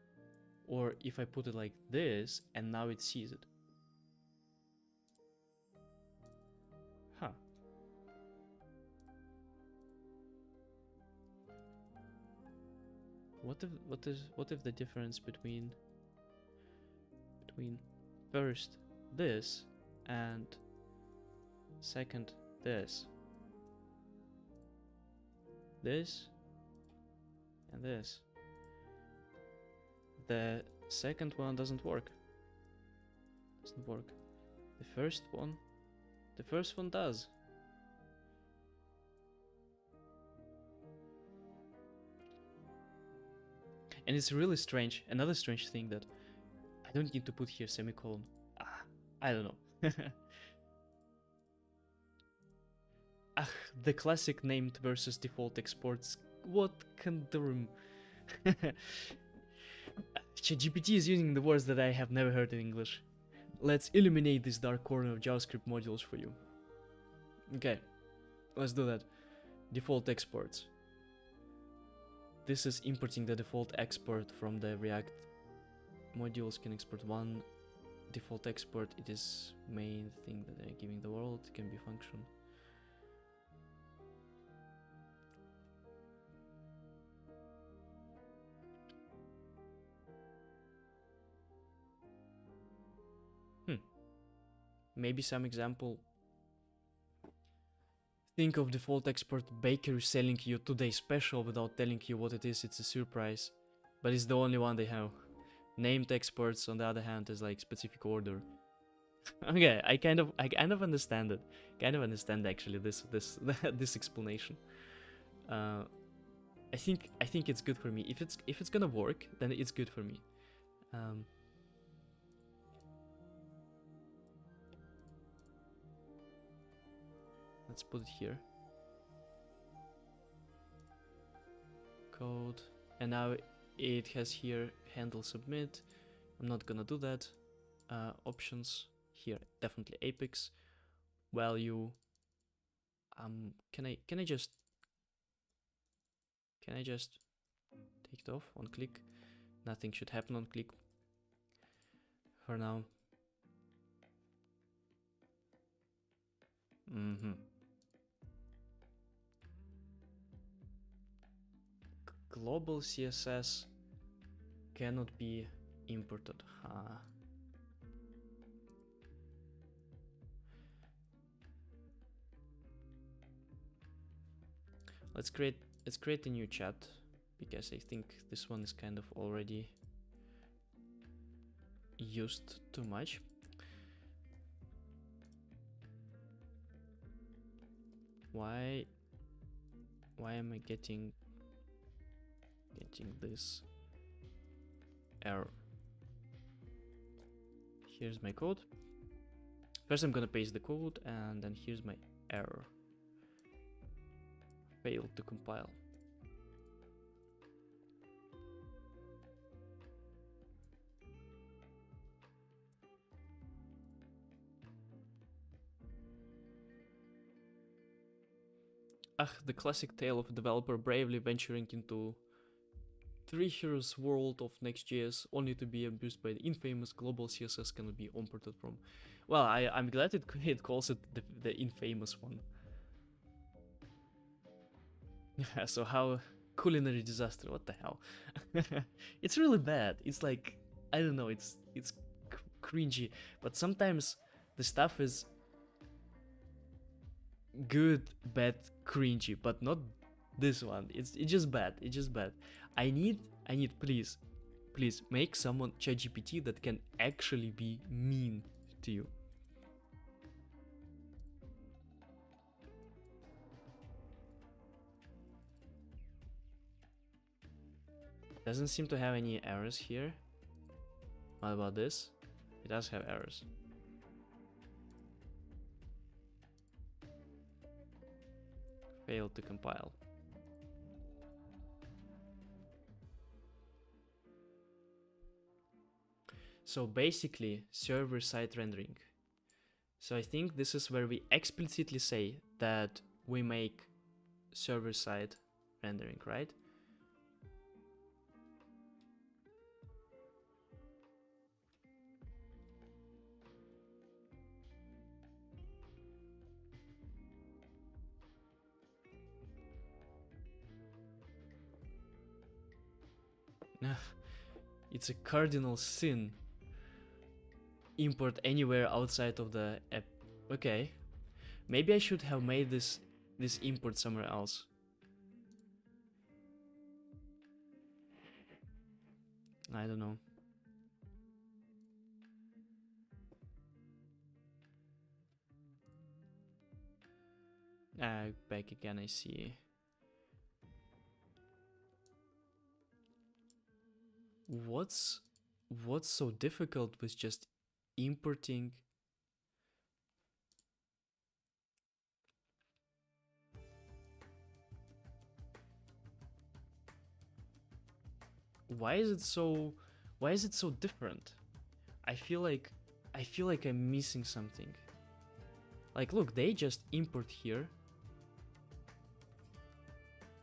or if I put it like this and now it sees it? what if the difference between first this and second this and this, the second one doesn't work. The first one does. And it's really strange. Another strange thing that I don't need to put here semicolon. I don't know. The classic named versus default exports. What can the ChatGPT is using the words that I have never heard in English. Let's illuminate this dark corner of JavaScript modules for you. Okay, let's do that. Default exports. This is importing the default export from the React modules. Can export one default export. It is main thing that they're giving the world. It can be function. Maybe some example. Think of default export bakery selling you today special without telling you what it is. It's a surprise, but it's the only one they have. Named exports, on the other hand, is like specific order. Okay, I kind of understand it. Kind of understand actually this this explanation. I think it's good for me. If it's gonna work, then it's good for me. Let's put it here. Code. And now it has here handle submit. I'm not gonna do that. Options here, definitely Apex. Value. Can I just take it off on click? Nothing should happen on click for now. Global CSS cannot be imported. Let's create a new chat, because I think this one is kind of already used too much. Why am I getting this error? Here's my code. First I'm gonna paste the code, and then here's my error. Failed to compile. The classic tale of a developer bravely venturing into Three Heroes world of Next.js, only to be abused by the infamous global CSS cannot be imported from. Well, I'm glad it calls it the infamous one. Yeah, so how culinary disaster, what the hell? It's really bad. It's like, I don't know, it's cringy, but sometimes the stuff is good, bad, cringy, but not this one. It's just bad. It's just bad. I need please make someone ChatGPT that can actually be mean to you. Doesn't seem to have any errors here. What about this? It does have errors. Failed to compile. So basically, server-side rendering. So I think this is where we explicitly say that we make server-side rendering, right? It's a cardinal sin. Import anywhere outside of the app. Okay. Maybe I should have made this import somewhere else. I don't know. Back again, I see. What's so difficult with just importing? Why is it so different? I feel like I'm missing something. Like, look, they just import here.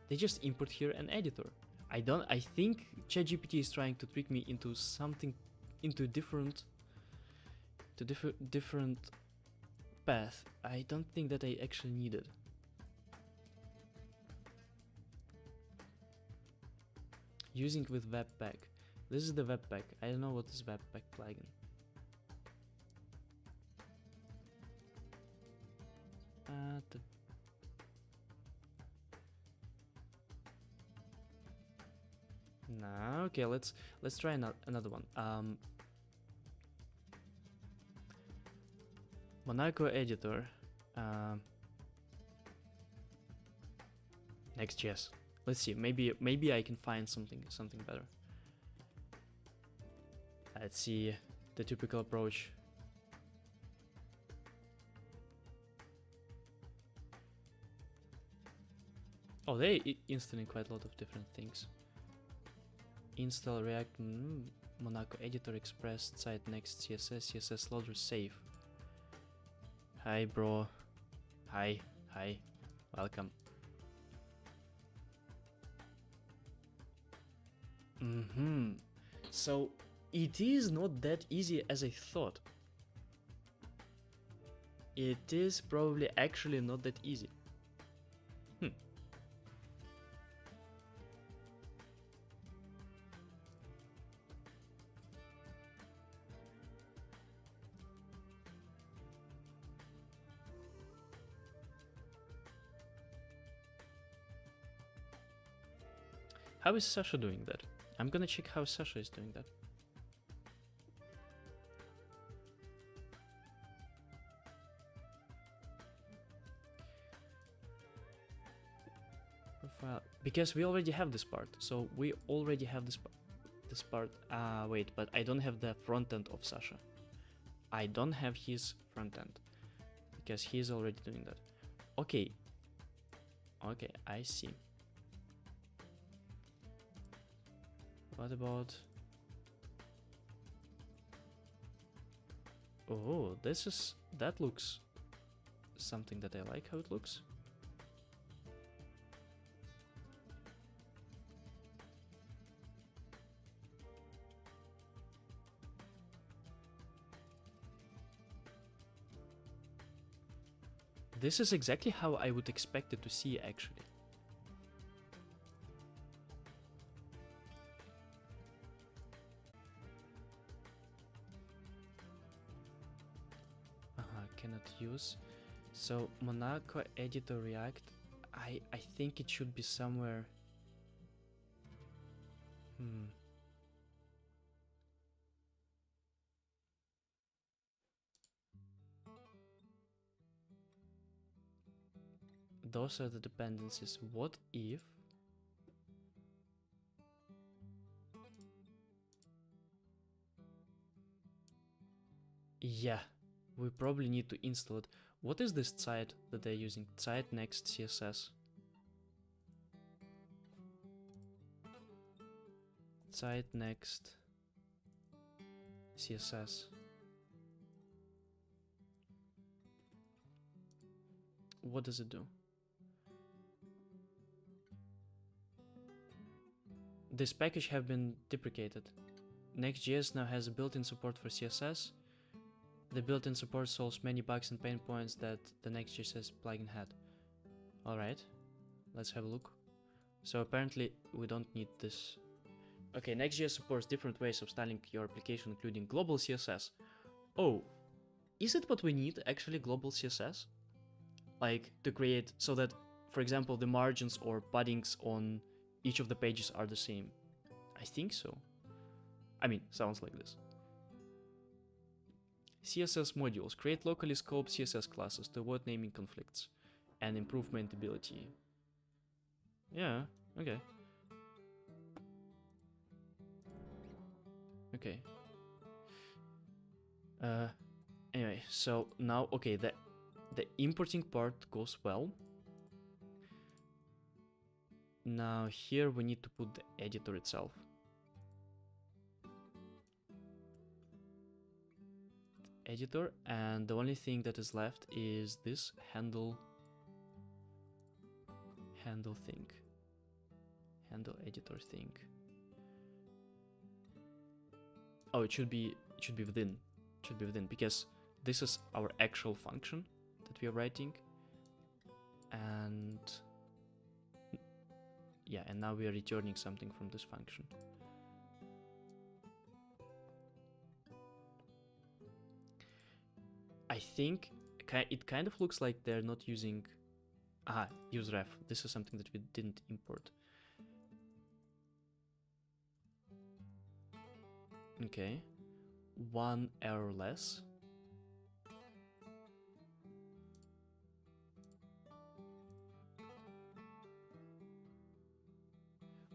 They just import here an editor. I think ChatGPT is trying to trick me into something, into a different path. I don't think that I actually need it. Using with Webpack. This is the Webpack. I don't know what is Webpack plugin. Nah, okay, let's try another one. Monaco editor. Next.js. Let's see. Maybe I can find something better. Let's see the typical approach. Oh, they installing quite a lot of different things. Install React Monaco editor express site next CSS loader save. Hi bro. Hi. Welcome. So it is not that easy as I thought. It is probably actually not that easy. How is Sasha doing that? I'm gonna check how Sasha is doing that. Profile, because we already have this part. So we already have this part. Wait, but I don't have the front end of Sasha. I don't have his front end because he's already doing that. Okay, I see. What about... Oh, that looks something that I like how it looks. This is exactly how I would expect it to see actually. Cannot use. So Monaco editor React, I think it should be somewhere. Those are the dependencies. What if yeah, we probably need to install it. What is this site that they're using? Site next CSS. Site next CSS. What does it do? This package have been deprecated. Next.js now has a built-in support for CSS. The built-in support solves many bugs and pain points that the Next.js plugin had. Alright, let's have a look. So apparently we don't need this. Okay, Next.js supports different ways of styling your application, including global CSS. Oh, is it what we need, actually, global CSS? Like, to create so that, for example, the margins or paddings on each of the pages are the same. I think so. I mean, sounds like this. CSS modules. Create locally scoped CSS classes to avoid naming conflicts and improve maintainability. Yeah, okay. Okay. Anyway, so now, okay, the importing part goes well. Now here we need to put the editor itself. Editor, and the only thing that is left is this handle thing. Handle editor thing. Oh, it should be within. It should be within, because this is our actual function that we are writing. And yeah, and now we are returning something from this function. I think it kind of looks like they're not using... Aha, use ref. This is something that we didn't import. Okay. One error less.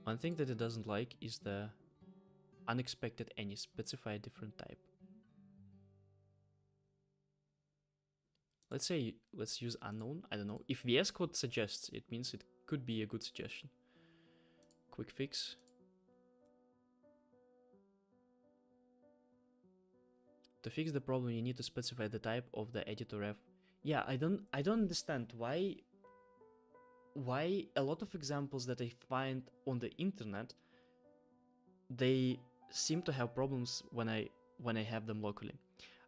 One thing that it doesn't like is the unexpected any, specify a different type. Let's say, let's use unknown. I don't know. If VS Code suggests, it means it could be a good suggestion. Quick fix. To fix the problem, you need to specify the type of the editor ref. Yeah, I don't understand why a lot of examples that I find on the internet, they seem to have problems when I have them locally.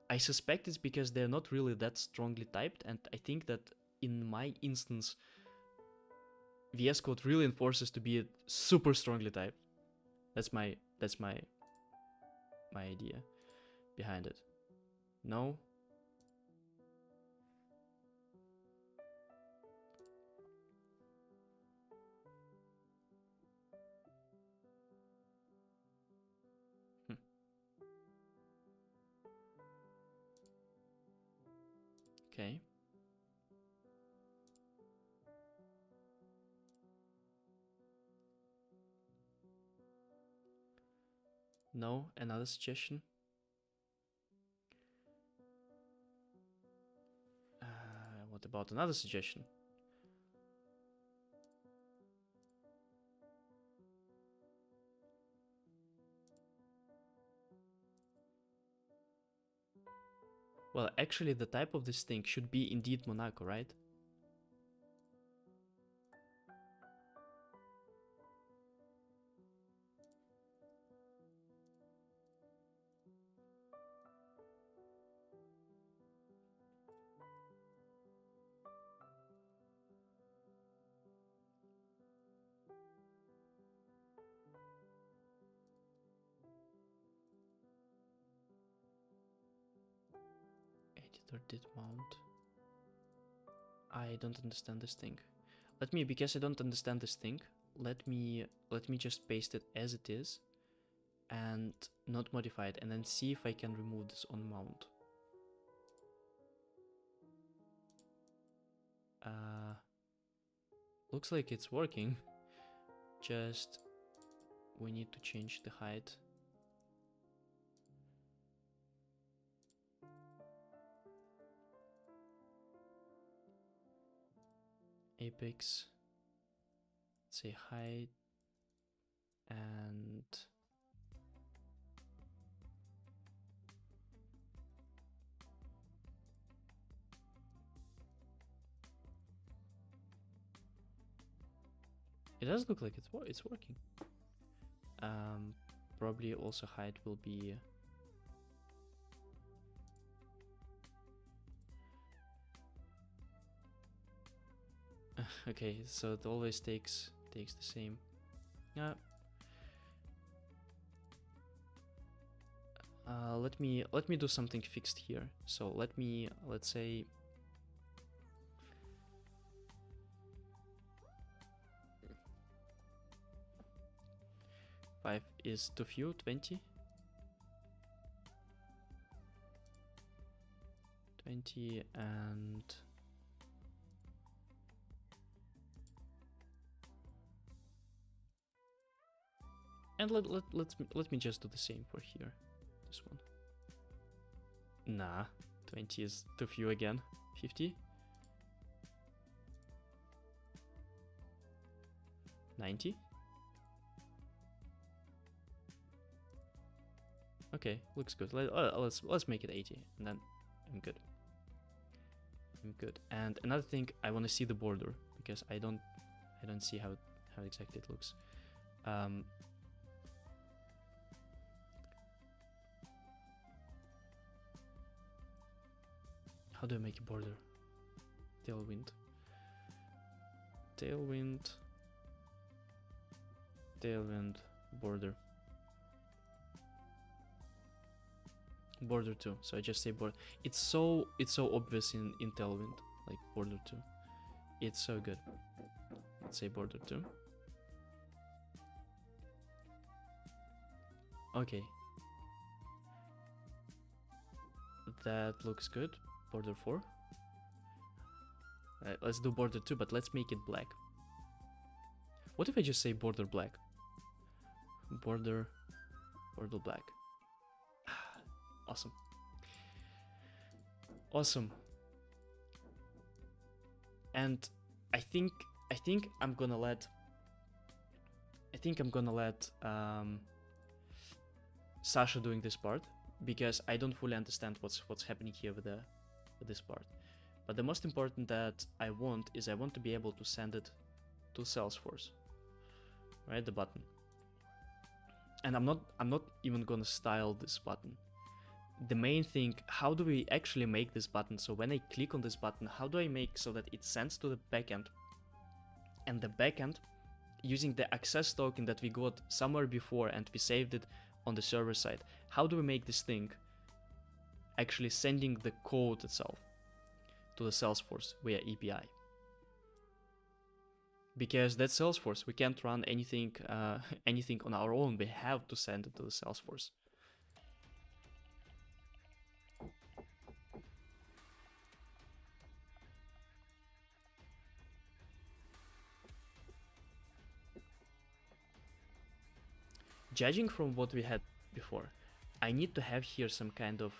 I suspect it's because they're not really that strongly typed, and I think that in my instance, VS Code really enforces to be super strongly typed. That's my idea behind it. No? Okay. No, another suggestion. What about another suggestion? Well, actually, the type of this thing should be indeed Monaco, right? Editor did mount. I don't understand this thing. Because I don't understand this thing, let me just paste it as it is and not modify it, and then see if I can remove this on mount. Looks like it's working. Just we need to change the height. Apex, say height, and it does look like it's working. Probably also height will be okay, so it always takes the same. Yeah. Let me do something fixed here. So let's say 5 is too few, 20. 20 and let me just do the same for here. This one. Nah, 20 is too few again. 50. 90. Okay, looks good. Let's make it 80, and then I'm good. I'm good. And another thing, I want to see the border because I don't see how exactly it looks. How do I make a border? Tailwind. Tailwind. Tailwind. Border. Border 2. So I just say border. It's so obvious in Tailwind, like border 2. It's so good. Let's say border 2. Okay. That looks good. Border 4. Let's do border 2, but let's make it black. What if I just say border black? Border black. Awesome. Awesome. And I think I'm gonna let Sasha doing this part, because I don't fully understand what's happening here with this part. But the most important that I want to be able to send it to Salesforce. Right, the button. And I'm not even gonna style this button. The main thing, how do we actually make this button? So when I click on this button, how do I make so that it sends to the backend? And the backend, using the access token that we got somewhere before and we saved it on the server side, how do we make this thing actually sending the code itself to the Salesforce via API? Because that's Salesforce, we can't run anything on our own. We have to send it to the Salesforce. Judging from what we had before, I need to have here some kind of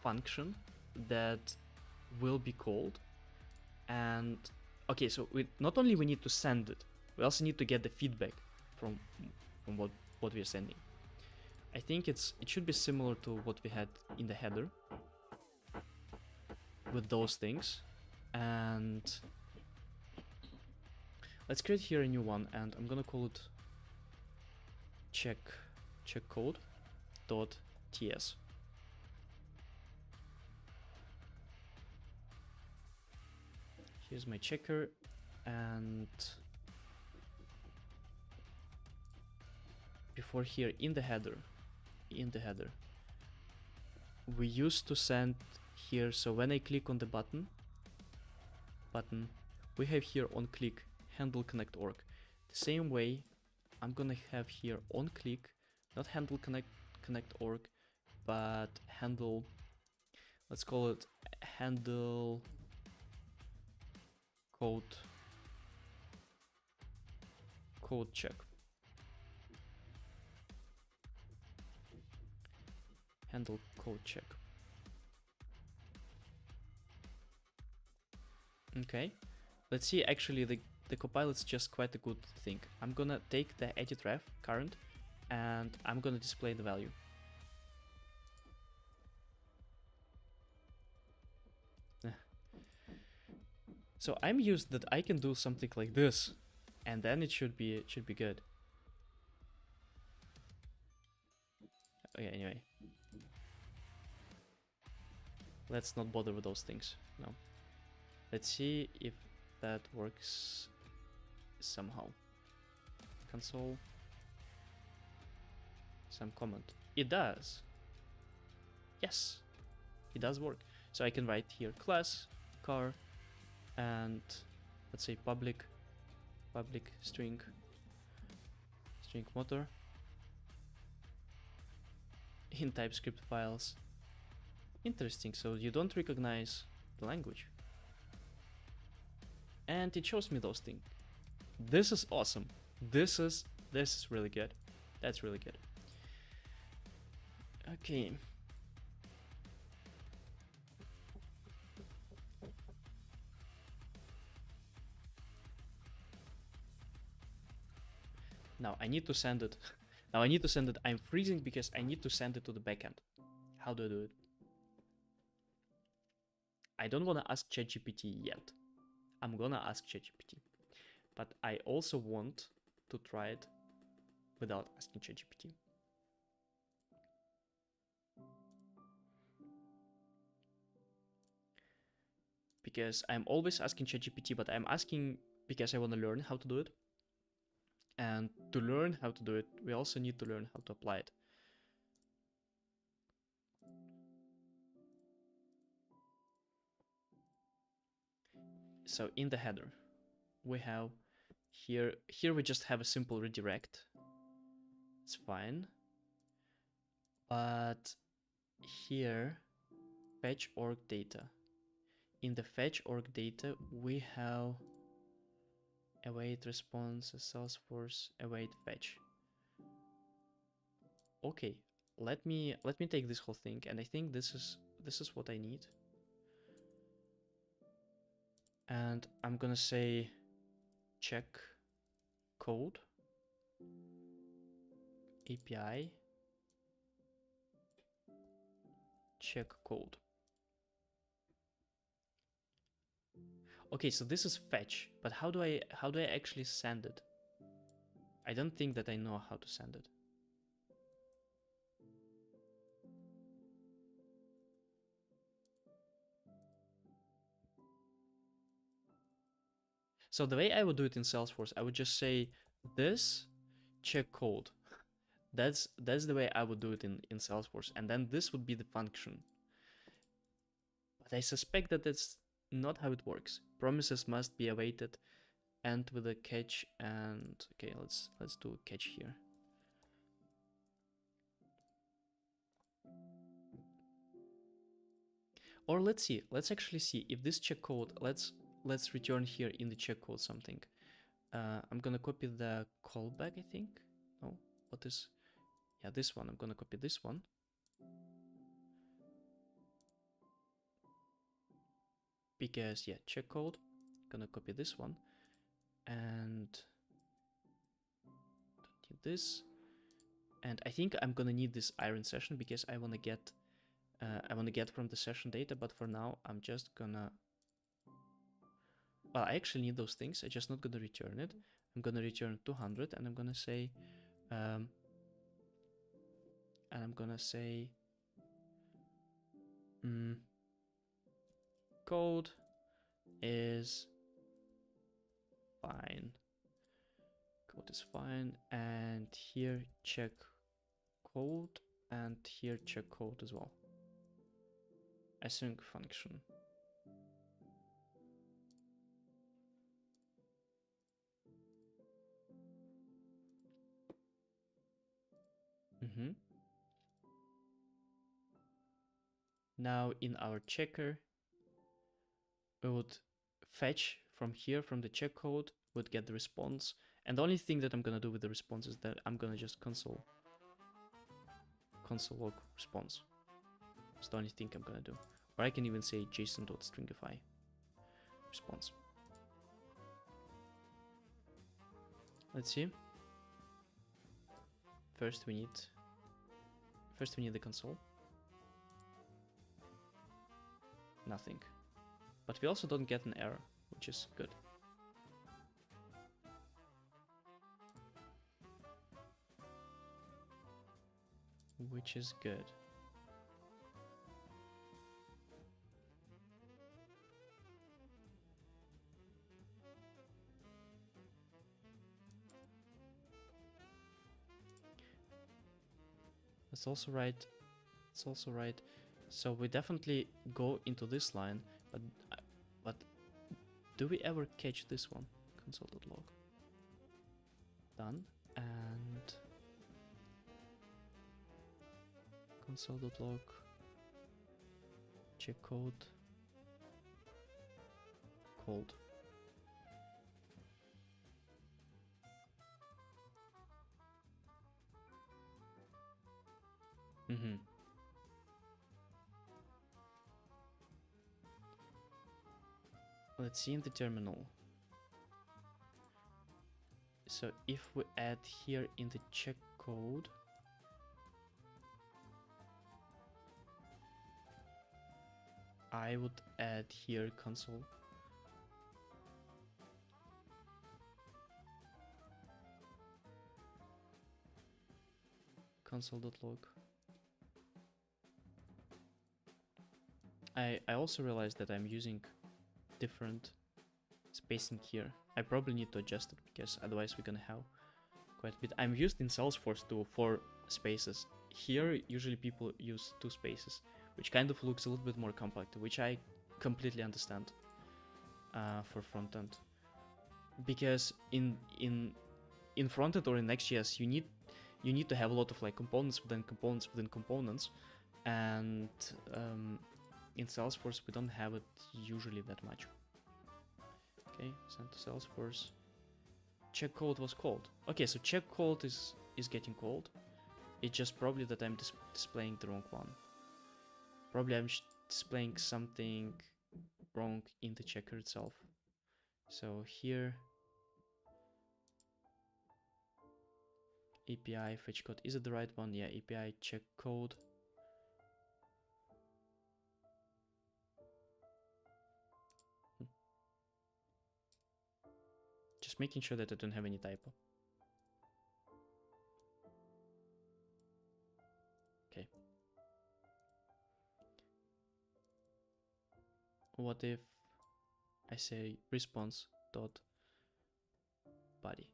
function that will be called. And okay, so not only we need to send it, we also need to get the feedback from what we are sending. I think it should be similar to what we had in the header with those things. And let's create here a new one, and I'm gonna call it checkcode.ts. Here's my checker, and before here in the header, we used to send here. So when I click on the button, we have here on click handle connect org. The same way, I'm gonna have here on click, not handle connect org, but handle, let's call it handle code check. Handle code check. Okay, let's see. Actually, the copilot's just quite a good thing. I'm gonna take the edit ref current and I'm gonna display the value. So I'm used that I can do something like this, and then it should be good. Okay, anyway. Let's not bother with those things. No. Let's see if that works somehow. Console. Some comment. It does. Yes, it does work. So I can write here class car and let's say public string motor in TypeScript files. Interesting, so you don't recognize the language. And it shows me those things. This is awesome. This is really good. That's really good. Okay. Now I need to send it. Now I need to send it. I'm freezing because I need to send it to the backend. How do I do it? I don't want to ask ChatGPT yet. I'm gonna ask ChatGPT. But I also want to try it without asking ChatGPT. Because I'm always asking ChatGPT, but I'm asking because I want to learn how to do it. And to learn how to do it, we also need to learn how to apply it. So in the header, we have here we just have a simple redirect. It's fine. But here, fetch org data. In the fetch org data, we have await response, Salesforce await fetch. Okay, let me take this whole thing, and I think this is what I need. And I'm gonna say check code API check code. Okay, so this is fetch, but how do I actually send it? I don't think that I know how to send it. So the way I would do it in Salesforce, I would just say this check code. That's the way I would do it in Salesforce, and then this would be the function. But I suspect that that's not how it works. Promises must be awaited, and with a catch. And okay, let's do a catch here. Or let's see. Let's actually see if this check code. Let's return here in the check code something. I'm gonna copy the callback, I think. No, what is? Yeah, this one. I'm gonna copy this one. Because yeah, check code. Gonna copy this one, and don't need this. And I think I'm gonna need this iron session because I wanna get from the session data. But for now, I'm just gonna. Well, I actually need those things. I'm just not gonna return it. I'm gonna return 200, and I'm gonna say, code is fine. Code is fine, and here check code, and here check code as well. Async function. Now in our checker, we would fetch from here, from the check code, would get the response. And the only thing that I'm gonna do with the response is that I'm gonna just console log response. It's the only thing I'm gonna do. Or I can even say json.stringify response. Let's see. First we need the console. Nothing. But we also don't get an error, which is good. Which is good. Let's also write So we definitely go into this line, but do we ever catch this one? Console.log. Done. And console.log. Check code. Cold. Let's see in the terminal. So if we add here in the check code, I would add here console. Console.log. I also realized that I'm using different spacing here. I probably need to adjust it because otherwise we're gonna have quite a bit. I'm used in Salesforce to 4 spaces. Here usually people use 2 spaces, which kind of looks a little bit more compact, which I completely understand for frontend. Because in frontend or in Next.js you need to have a lot of like components within components within components, and in Salesforce we don't have it usually that much. Okay, send to Salesforce. Check code was called. Okay, so check code is getting called. It's just probably that I'm displaying the wrong one. Probably I'm displaying something wrong in the checker itself. So here, API fetch code. Is it the right one? Yeah, API check code. Just making sure that I don't have any typo. Okay. What if I say response dot body?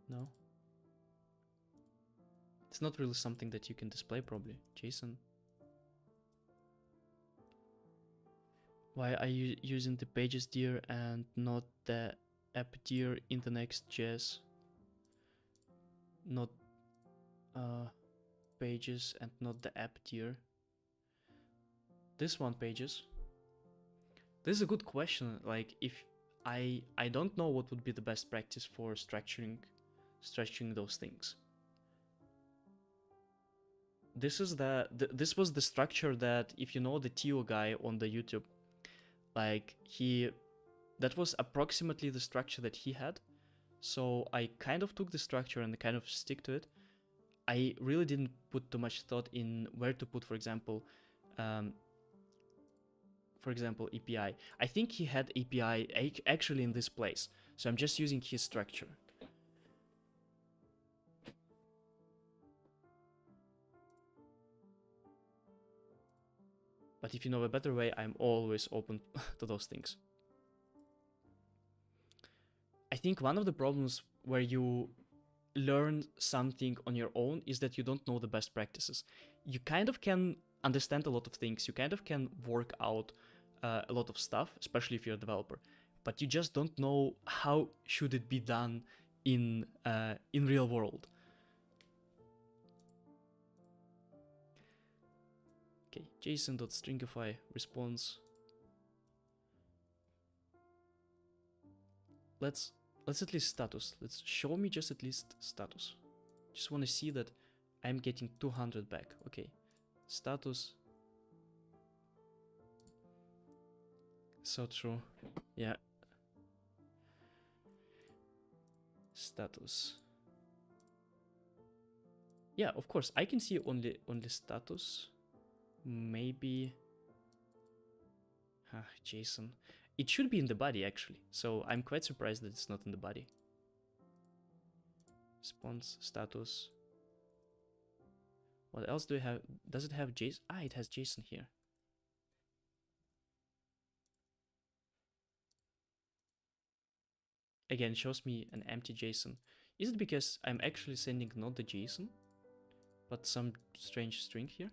No? It's not really something that you can display probably. JSON. Why are you using the pages dir and not the app dir in the Next.js? Not pages and not the app dir. This one pages. This is a good question. Like if I don't know what would be the best practice for structuring those things. This is this was the structure that, if you know the Tio guy on the YouTube, like that was approximately the structure that he had. So I kind of took the structure and kind of stick to it. I really didn't put too much thought in where to put, for example, API. I think he had API actually in this place. So I'm just using his structure. But if you know a better way, I'm always open to those things. I think one of the problems where you learn something on your own is that you don't know the best practices. You kind of can understand a lot of things. You kind of can work out a lot of stuff, especially if you're a developer. But you just don't know how should it be done in real world. Okay, JSON.stringify response. Let's at least status. Let's show me just at least status. Just want to see that I'm getting 200 back. Okay, status. So true. Yeah. Status. Yeah, of course. I can see only status. Maybe. JSON. It should be in the body actually. So I'm quite surprised that it's not in the body. Response status. What else do we have? Does it have JSON? Ah, it has JSON here. again shows me an empty JSON. Is it because I'm actually sending not the JSON, but some strange string here?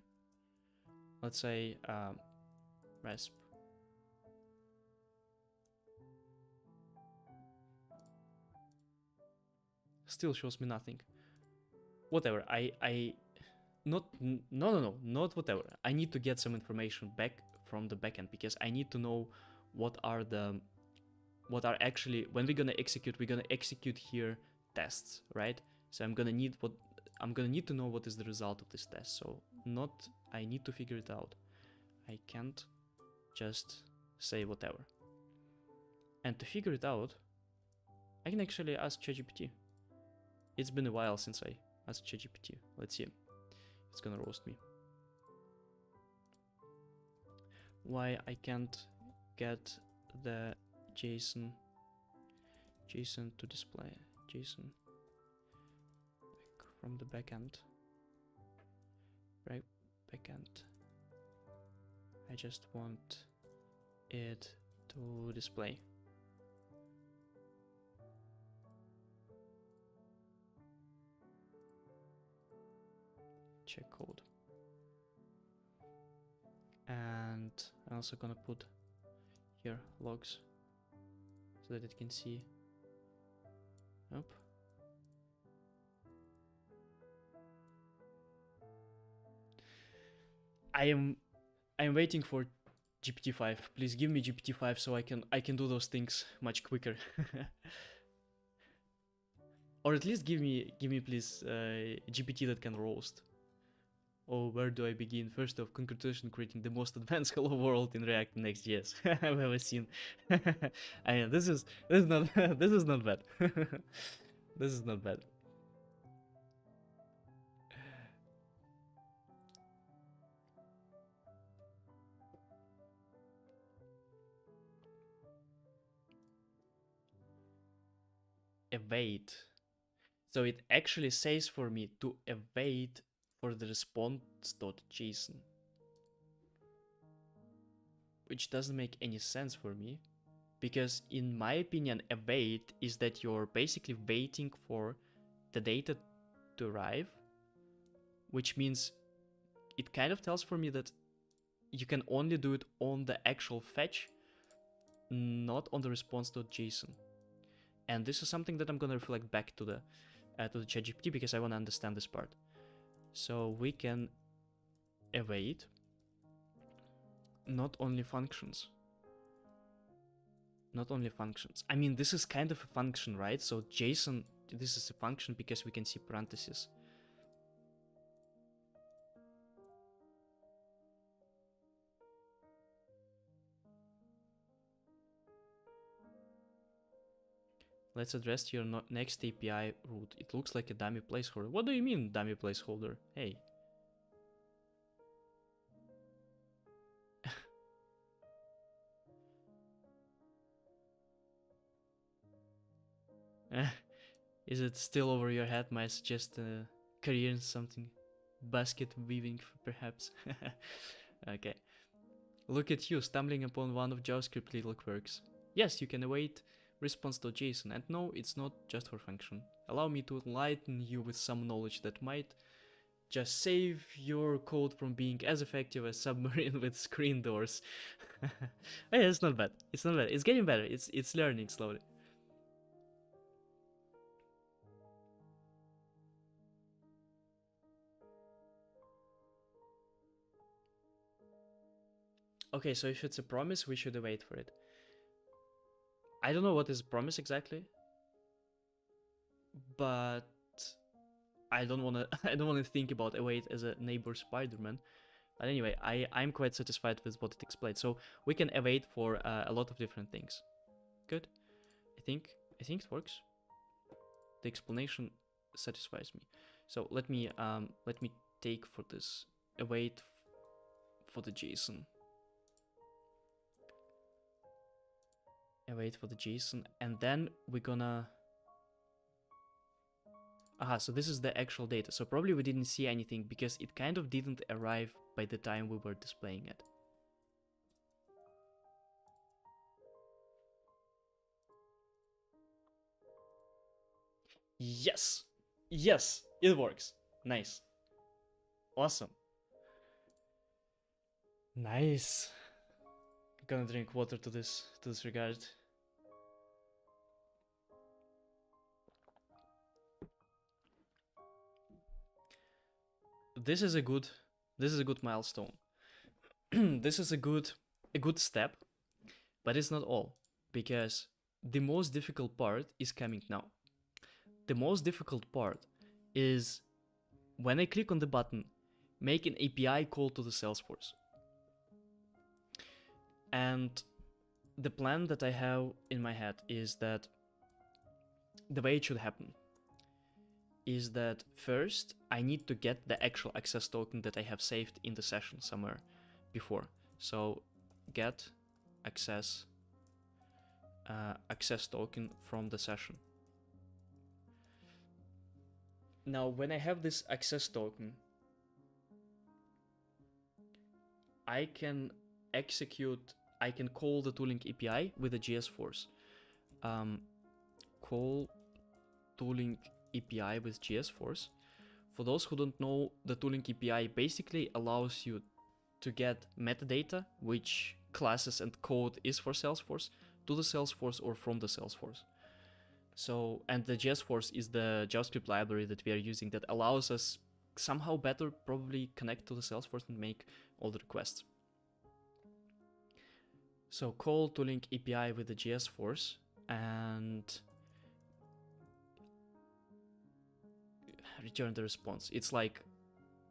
Let's say resp. Still shows me nothing. Whatever. Not whatever. I need to get some information back from the backend because I need to know what are actually, when we're gonna execute here tests, right? So I'm gonna need to know what is the result of this test. So I need to figure it out. I can't just say whatever. And to figure it out, I can actually ask ChatGPT. It's been a while since I asked ChatGPT. Let's see. It's gonna roast me. Why I can't get the JSON to display JSON from the backend. Right, backend. I just want it to display. Check code. And I'm also gonna put here logs so that it can see. Nope. I'm waiting for GPT-5. Please give me GPT-5 so I can do those things much quicker. Or at least give me please GPT that can roast. Oh, where do I begin? First off, congratulations creating the most advanced hello world in React and Next.js I've ever seen. I mean, this is not this is not bad. This is not bad. Await. So it actually says for me to await for the response.json, which doesn't make any sense for me, because in my opinion, await is that you're basically waiting for the data to arrive, which means it kind of tells for me that you can only do it on the actual fetch, not on the response.json. And this is something that I'm gonna reflect back to the ChatGPT because I want to understand this part. So we can await not only functions. Not only functions. I mean, this is kind of a function, right? So JSON, this is a function because we can see parentheses. Let's address your next API route. It looks like a dummy placeholder. What do you mean, dummy placeholder? Hey. Is it still over your head? Might suggest a career in something. Basket weaving, perhaps. Okay. Look at you, stumbling upon one of JavaScript little quirks. Yes, you can await response.json, and no, it's not just for function. Allow me to enlighten you with some knowledge that might just save your code from being as effective as submarine with screen doors. Yeah, it's not bad. It's not bad. It's getting better. It's learning slowly. Okay, so if it's a promise, we should await for it. I don't know what is promise exactly, but I don't wanna think about await as a neighbor Spider-Man. But anyway, I'm quite satisfied with what it explained. So we can await for a lot of different things. Good. I think it works. The explanation satisfies me. So let me take for this await for the JSON. Await for the JSON, and then we're gonna. Aha, so this is the actual data. So probably we didn't see anything because it kind of didn't arrive by the time we were displaying it. Yes! Yes! It works. Nice. Awesome. Nice. Gonna drink water to this regard. This is a good milestone. This is a good step, but it's not all, because the most difficult part is coming now. The most difficult part is when I click on the button, make an API call to the Salesforce. And the plan that I have in my head is that the way it should happen is that first I need to get the actual access token that I have saved in the session somewhere before. So get access token from the session. Now, when I have this access token, I can call the tooling API with a GSForce. Call tooling API with GSForce. For those who don't know, the tooling API basically allows you to get metadata, which classes and code is for Salesforce, to the Salesforce or from the Salesforce. So, and the GSForce is the JavaScript library that we are using that allows us somehow better probably connect to the Salesforce and make all the requests. So call tooling API with the GSForce and return the response. It's like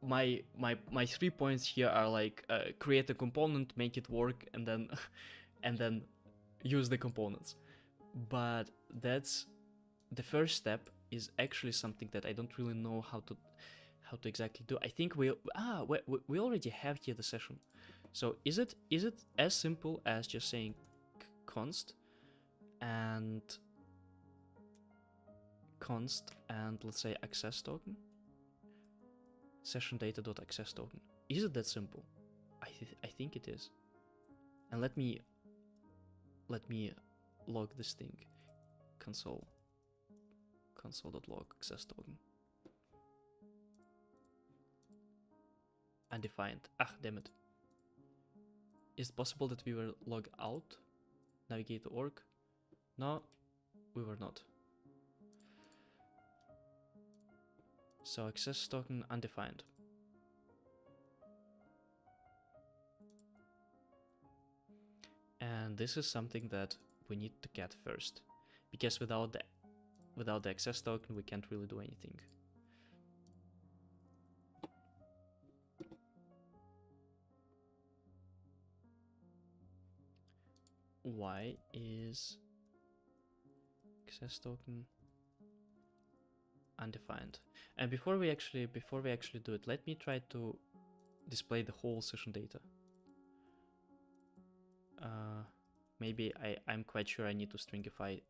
my 3 points here are like create a component, make it work, and then and then use the components. But that's the first step is actually something that I don't really know how to exactly do. I think we already have here the session. So is it as simple as just saying const and let's say access token, session data.access token? Is it that simple? I think it is. And let me log this thing, console.log access token. Undefined. Ah, damn it. Is it possible that we were log out? Navigate to org? No, we were not. So access token undefined. And this is something that we need to get first, because without the access token we can't really do anything. Why is access token undefined? And before we actually do it, let me try to display the whole session data. Maybe I'm quite sure I need to stringify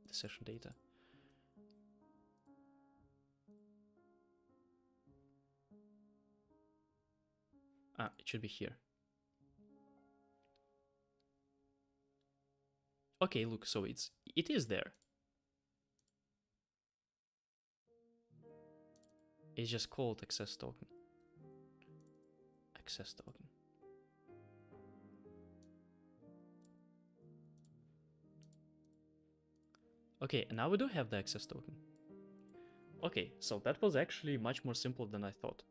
the session data. It should be here. Okay, look, so it is there. It's just called access token. Access token. Okay, now we do have the access token. Okay, so that was actually much more simple than I thought.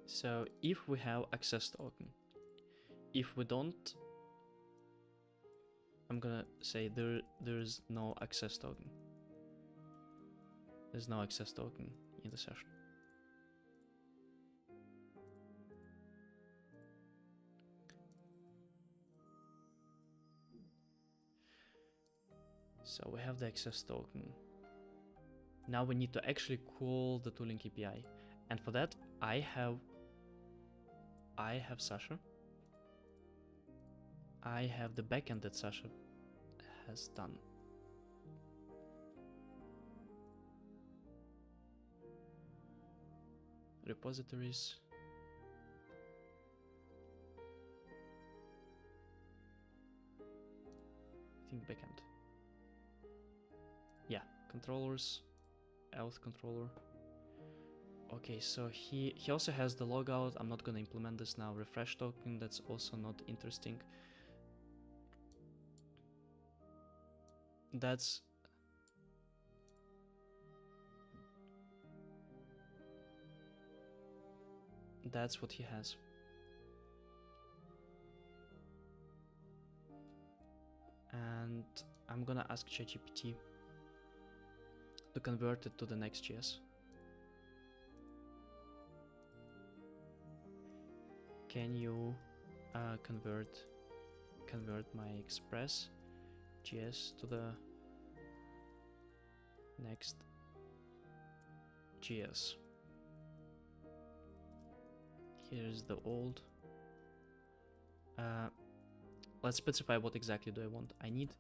So if we have access token, if we don't, I'm gonna say there's no access token. There's no access token in the session. So we have the access token. Now we need to actually call the tooling API. And for that, I have Sasha. I have the backend that Sasha has done. Repositories. think backend. Yeah, controllers, auth controller. Okay, so he also has the logout. I'm not gonna implement this now. Refresh token, that's also not interesting. That's what he has. And I'm gonna ask ChatGPT to convert it to the Next.js. Can you convert my Express.js to the Next.js? Here's the old. Let's specify what exactly do I want. I need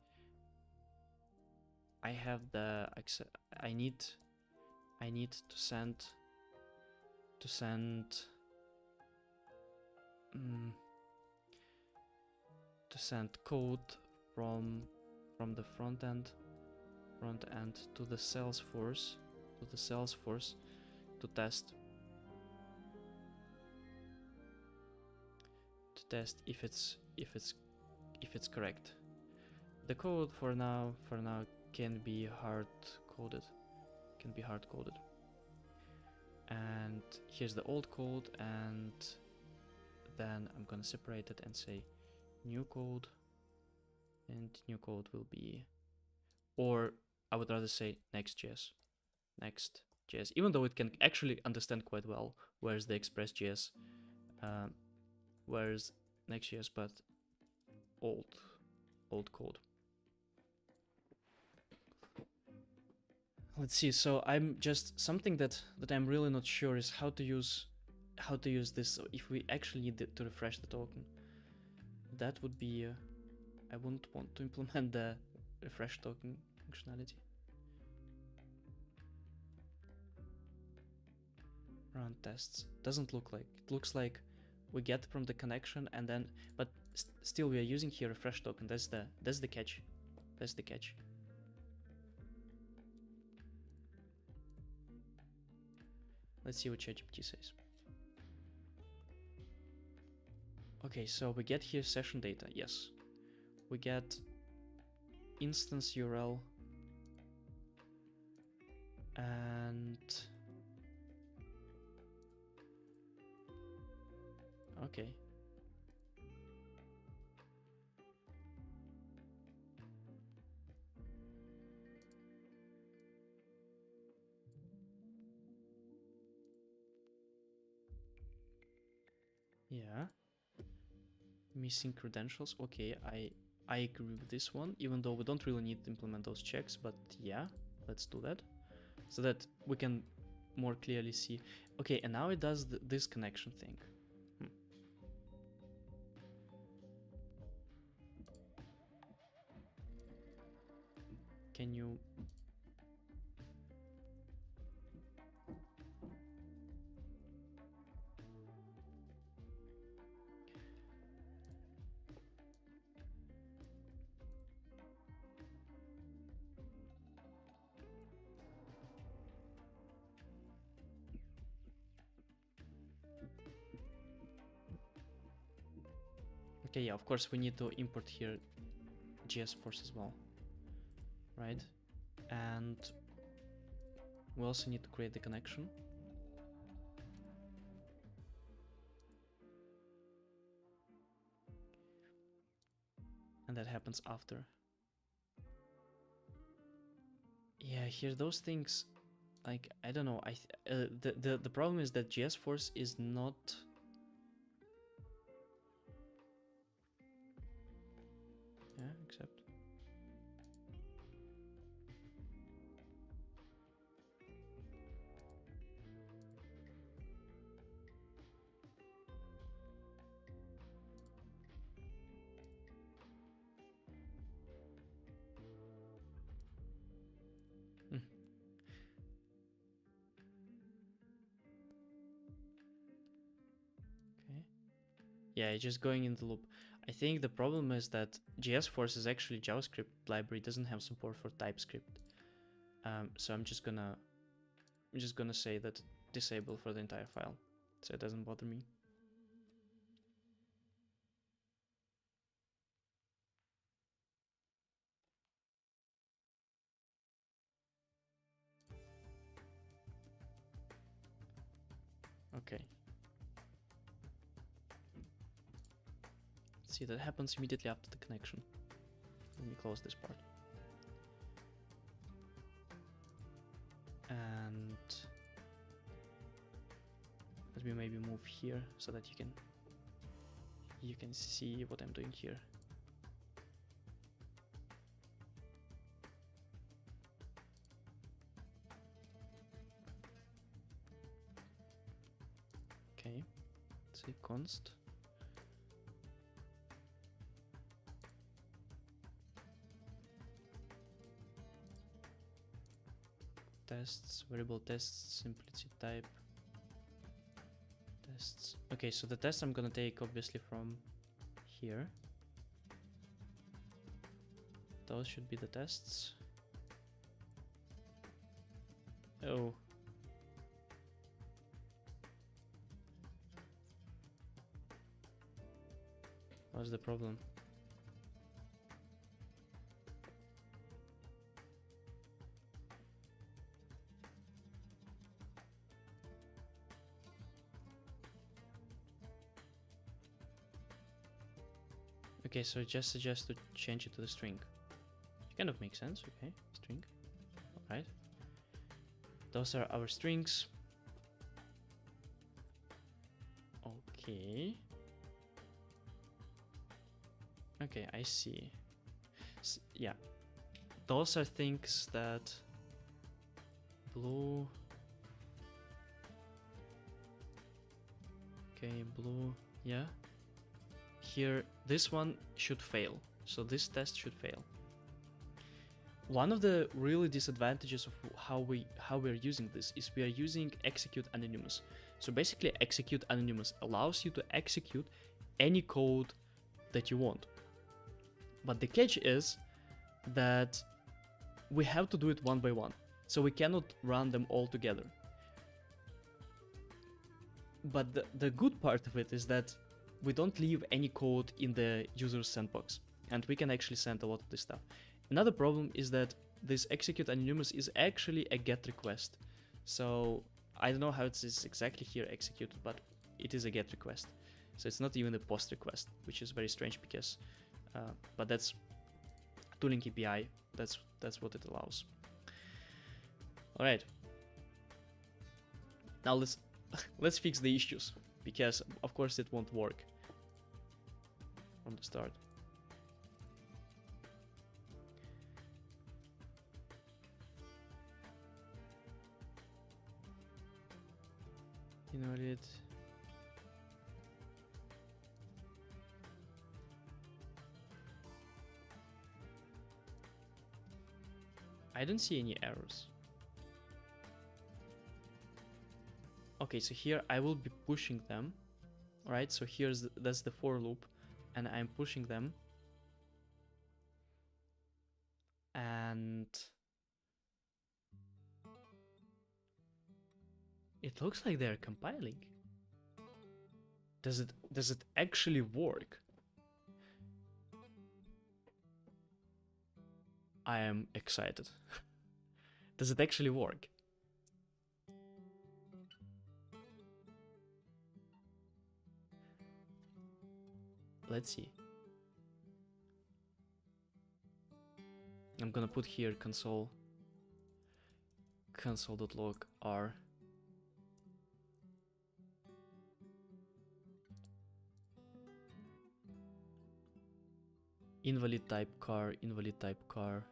to send code from the front end to the Salesforce to test if it's correct. The code for now can be hard coded. And here's the old code, and then I'm gonna separate it and say new code, and new code will be, or I would rather say Next.js, even though it can actually understand quite well where's the Express.js, where's Next.js, but old code. Let's see. So I'm just something that I'm really not sure is how to use this. So if we actually need to refresh the token, that would be I wouldn't want to implement the refresh token functionality. Run tests. Doesn't look like. It looks like we get from the connection, and then but still we are using here refresh token. That's the catch. That's the catch. Let's see what ChatGPT says. Okay, so we get here session data. Yes. We get instance URL and okay. Yeah. Missing credentials. Okay, I agree with this one, even though we don't really need to implement those checks, but yeah, let's do that so that we can more clearly see. Okay, and now it does this connection thing. Can you... Okay, yeah, of course we need to import here Salesforce as well, right? And we also need to create the connection. And that happens after. Yeah, here those things, like, I don't know. The problem is that Salesforce is not... Yeah, accept. Okay. Yeah, just going in the loop. I think the problem is that JSForce is actually JavaScript library, doesn't have support for TypeScript. So I'm just gonna say that disable for the entire file, so it doesn't bother me. Okay. See, that happens immediately after the connection. Let me close this part. And let me maybe move here so that you can see what I'm doing here. Okay, say const. Tests, variable tests, simplicity type. Tests. Okay, so the tests I'm gonna take obviously from here. Those should be the tests. Oh. What's the problem? Okay, so it just suggests to change it to the string. It kind of makes sense, okay, string. Alright. Those are our strings. Okay. Okay, I see. Yeah. Those are things that blue. Okay, blue, yeah. Here, this one should fail. So this test should fail. One of the really disadvantages of how we're using this is we are using execute anonymous. So basically execute anonymous allows you to execute any code that you want. But the catch is that we have to do it one by one. So we cannot run them all together. But the good part of it is that we don't leave any code in the user's sandbox, and we can actually send a lot of this stuff. Another problem is that this execute anonymous is actually a GET request. So I don't know how it is exactly here executed, but it is a GET request. So it's not even a POST request, which is very strange because, but that's tooling API. That's what it allows. All right. Now let's fix the issues, because of course it won't work from the start. Invalid. I don't see any errors. Okay, so here I will be pushing them. Right, so that's the for loop, and I'm pushing them. And it looks like they're compiling. Does it actually work? I am excited. Does it actually work? Let's see. I'm gonna put here console.log r. Invalid type car, invalid type car.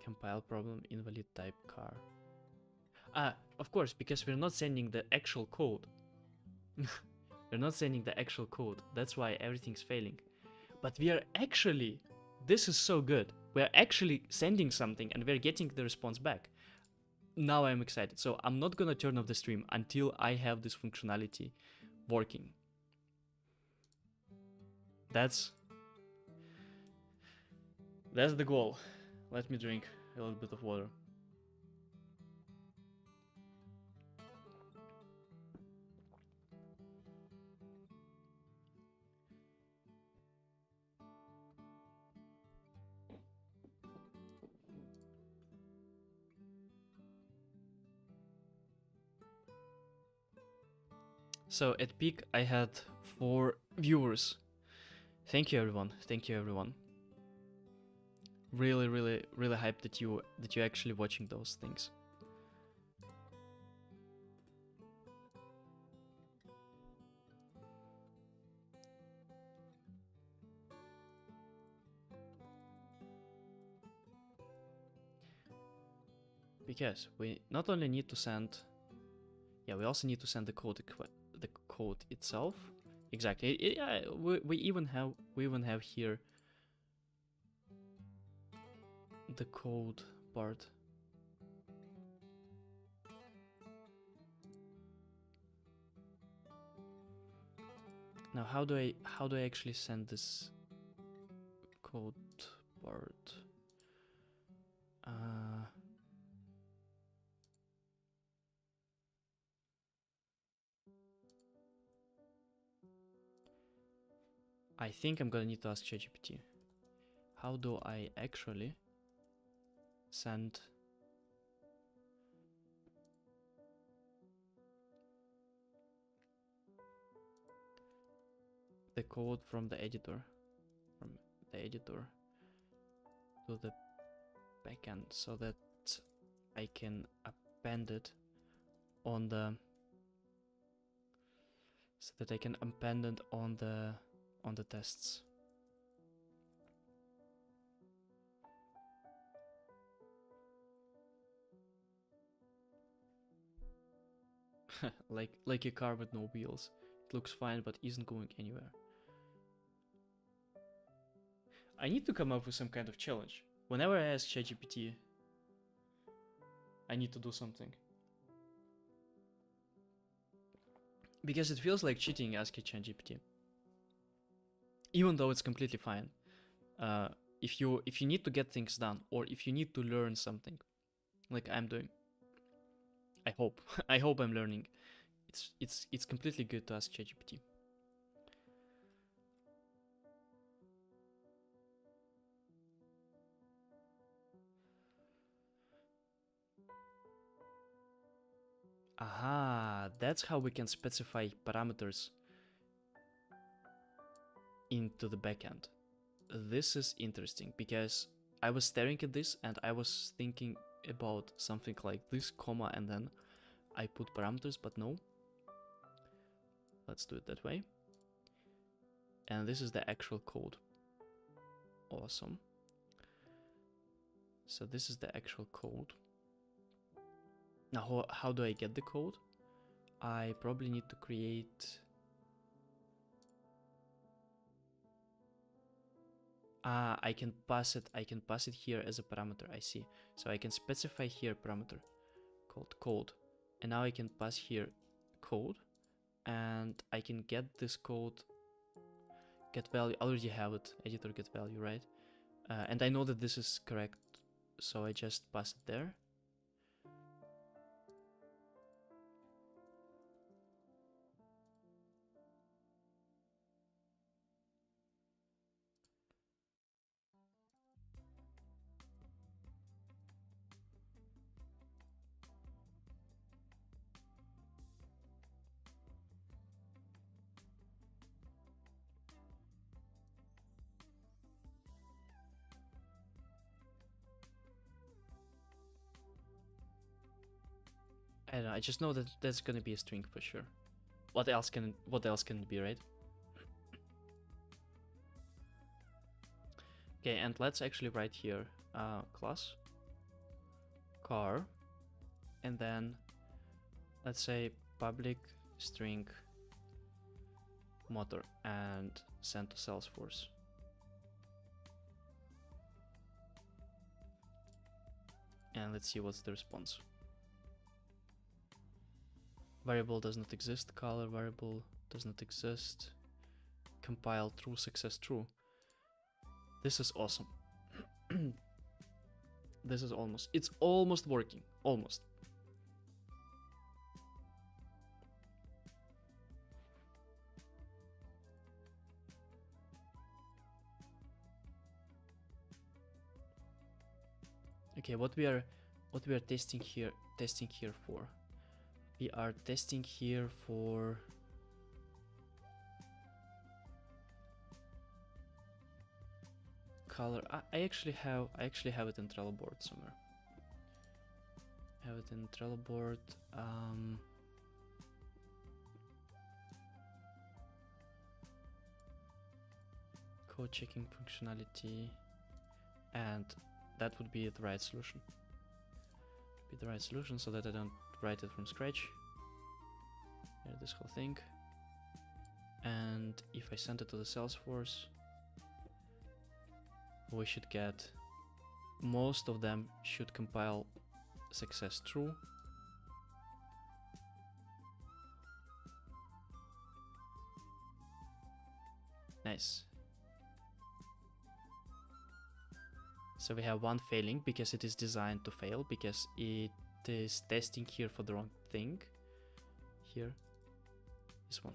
Compile problem, invalid type car. Of course, because we're not sending the actual code. We're not sending the actual code. That's why everything's failing. But we are actually, this is so good. We're actually sending something and we're getting the response back. Now I'm excited. So I'm not gonna turn off the stream until I have this functionality working. That's the goal. Let me drink a little bit of water. So at peak I had 4 viewers. Thank you everyone. Thank you everyone. Really hyped that you're actually watching those things. Because we not only need to send, yeah, we also need to send the code itself. Exactly. Yeah, we even have here the code part. Now how do I actually send this code part? I think I'm gonna need to ask ChatGPT. How do I actually send the code from the editor to the backend so that I can append it on the tests. like a car with no wheels. It looks fine but isn't going anywhere. I need to come up with some kind of challenge. Whenever I ask ChatGPT, I need to do something. Because it feels like cheating asking ChatGPT. Even though it's completely fine. If you need to get things done, or if you need to learn something, like I'm doing, I hope I hope I'm learning. It's completely good to ask ChatGPT. Aha, that's how we can specify parameters into the backend. This is interesting because I was staring at this and I was thinking about something like this, comma, and then I put parameters, but no. Let's do it that way. And this is the actual code. Awesome. So this is the actual code. Now, how do I get the code? I probably need to create... I can pass it here as a parameter, I see. So I can specify here parameter called code. And now I can pass here code. And I can get this code, get value, I already have it, editor get value, right? And I know that this is correct, so I just pass it there. I don't know, I just know that that's gonna be a string for sure. What else can it be, right? Okay, and let's actually write here class car, and then let's say public string motor and send to Salesforce. And let's see what's the response. Variable does not exist. Color variable does not exist. Compile true, success true. This is awesome. This is it's almost working. Almost. Okay, what we are testing here for. We are testing here for color. I actually have it in Trello board somewhere. Have it in Trello board. Code checking functionality, and that would be the right solution. So that I don't write it from scratch. Here, this whole thing. And if I send it to the Salesforce, we should get, most of them should compile success true. Nice. So we have one failing because it is designed to fail, because it is testing here for the wrong thing. Here, this one.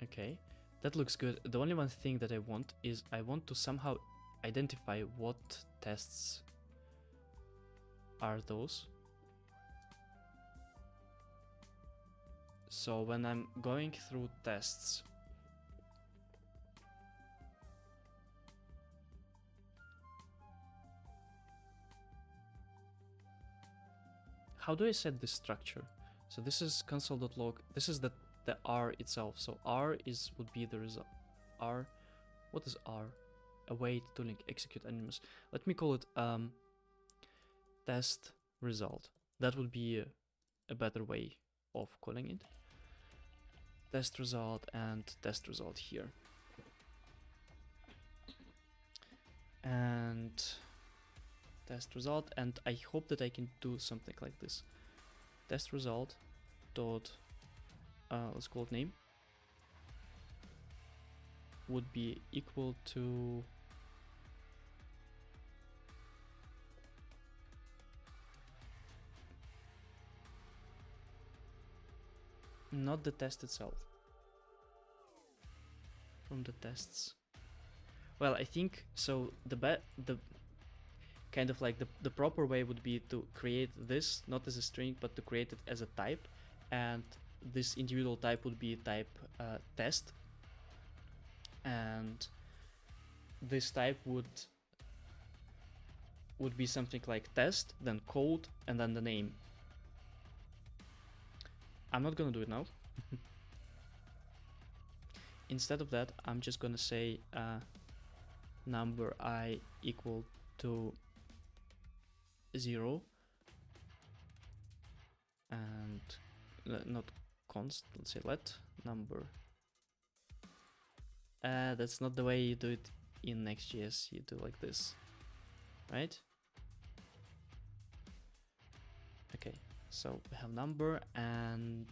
Okay, that looks good. The only one thing that I want is I want to somehow identify what tests are those. So when I'm going through tests, how do I set this structure? So this is console.log. This is the R itself. So R would be the result. R, what is R? Await to link execute animus. Let me call it test result. That would be a better way of calling it. Test result and test result here. And test result, and I hope that I can do something like this. Test result dot let's call it name would be equal to not the test itself, from the tests. Well, I think so. The kind of like the proper way would be to create this not as a string, but to create it as a type, and this individual type would be type test, and this type would be something like test, then code, and then the name. I'm not gonna do it now. Instead of that, I'm just gonna say number I equal to 0, and not const, let's say let number. That's not the way you do it in Next.js. You do like this, right? Okay, so we have number, and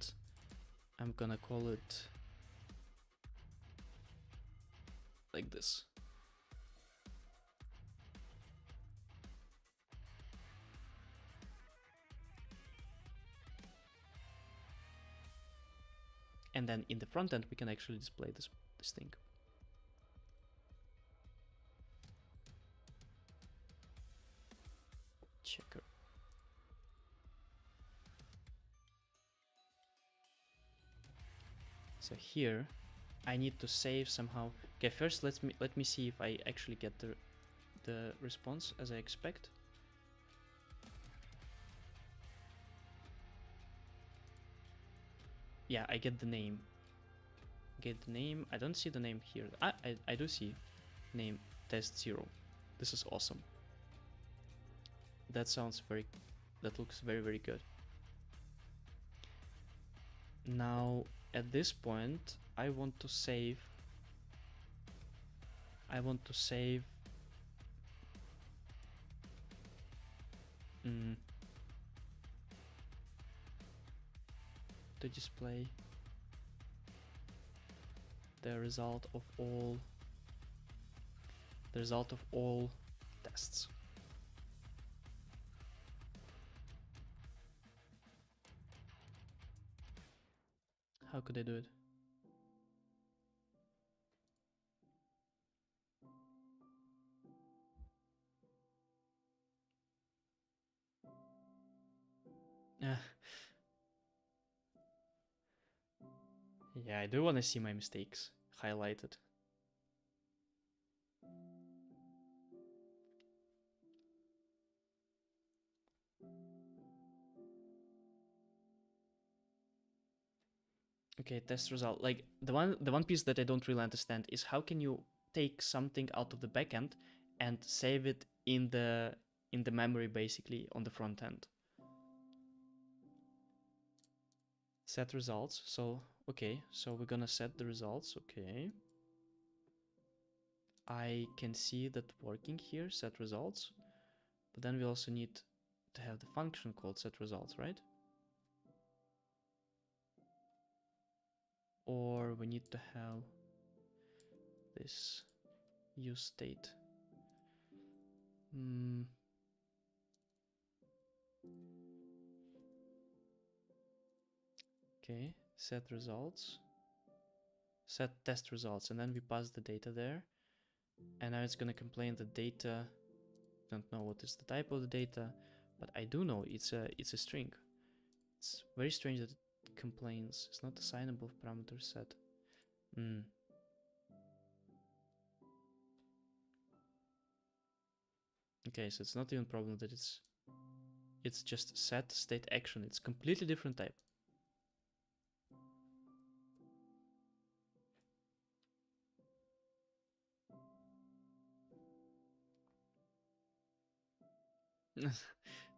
I'm gonna call it like this. And then in the front end, we can actually display this thing. Checker. So here, I need to save somehow. Okay, first let me see if I actually get the response as I expect. Yeah, I get the name. I don't see the name here. I do see name test 0. This is awesome. That looks very, very good. Now at this point, I want to save. To display the result of all tests. How could I do it? Yeah, I do want to see my mistakes highlighted. Okay, test result. Like the one piece that I don't really understand is how can you take something out of the backend and save it in the memory basically on the front end. Set results. So okay, so we're gonna set the results. Okay. I can see that working here, set results. But then we also need to have the function called set results, right? Or we need to have this use state. Okay, set results. Set test results, and then we pass the data there. And now it's gonna complain the data. Don't know what is the type of the data, but I do know it's a string. It's very strange that it complains. It's not assignable parameter set. Okay, so it's not even a problem that it's just set state action. It's completely different type.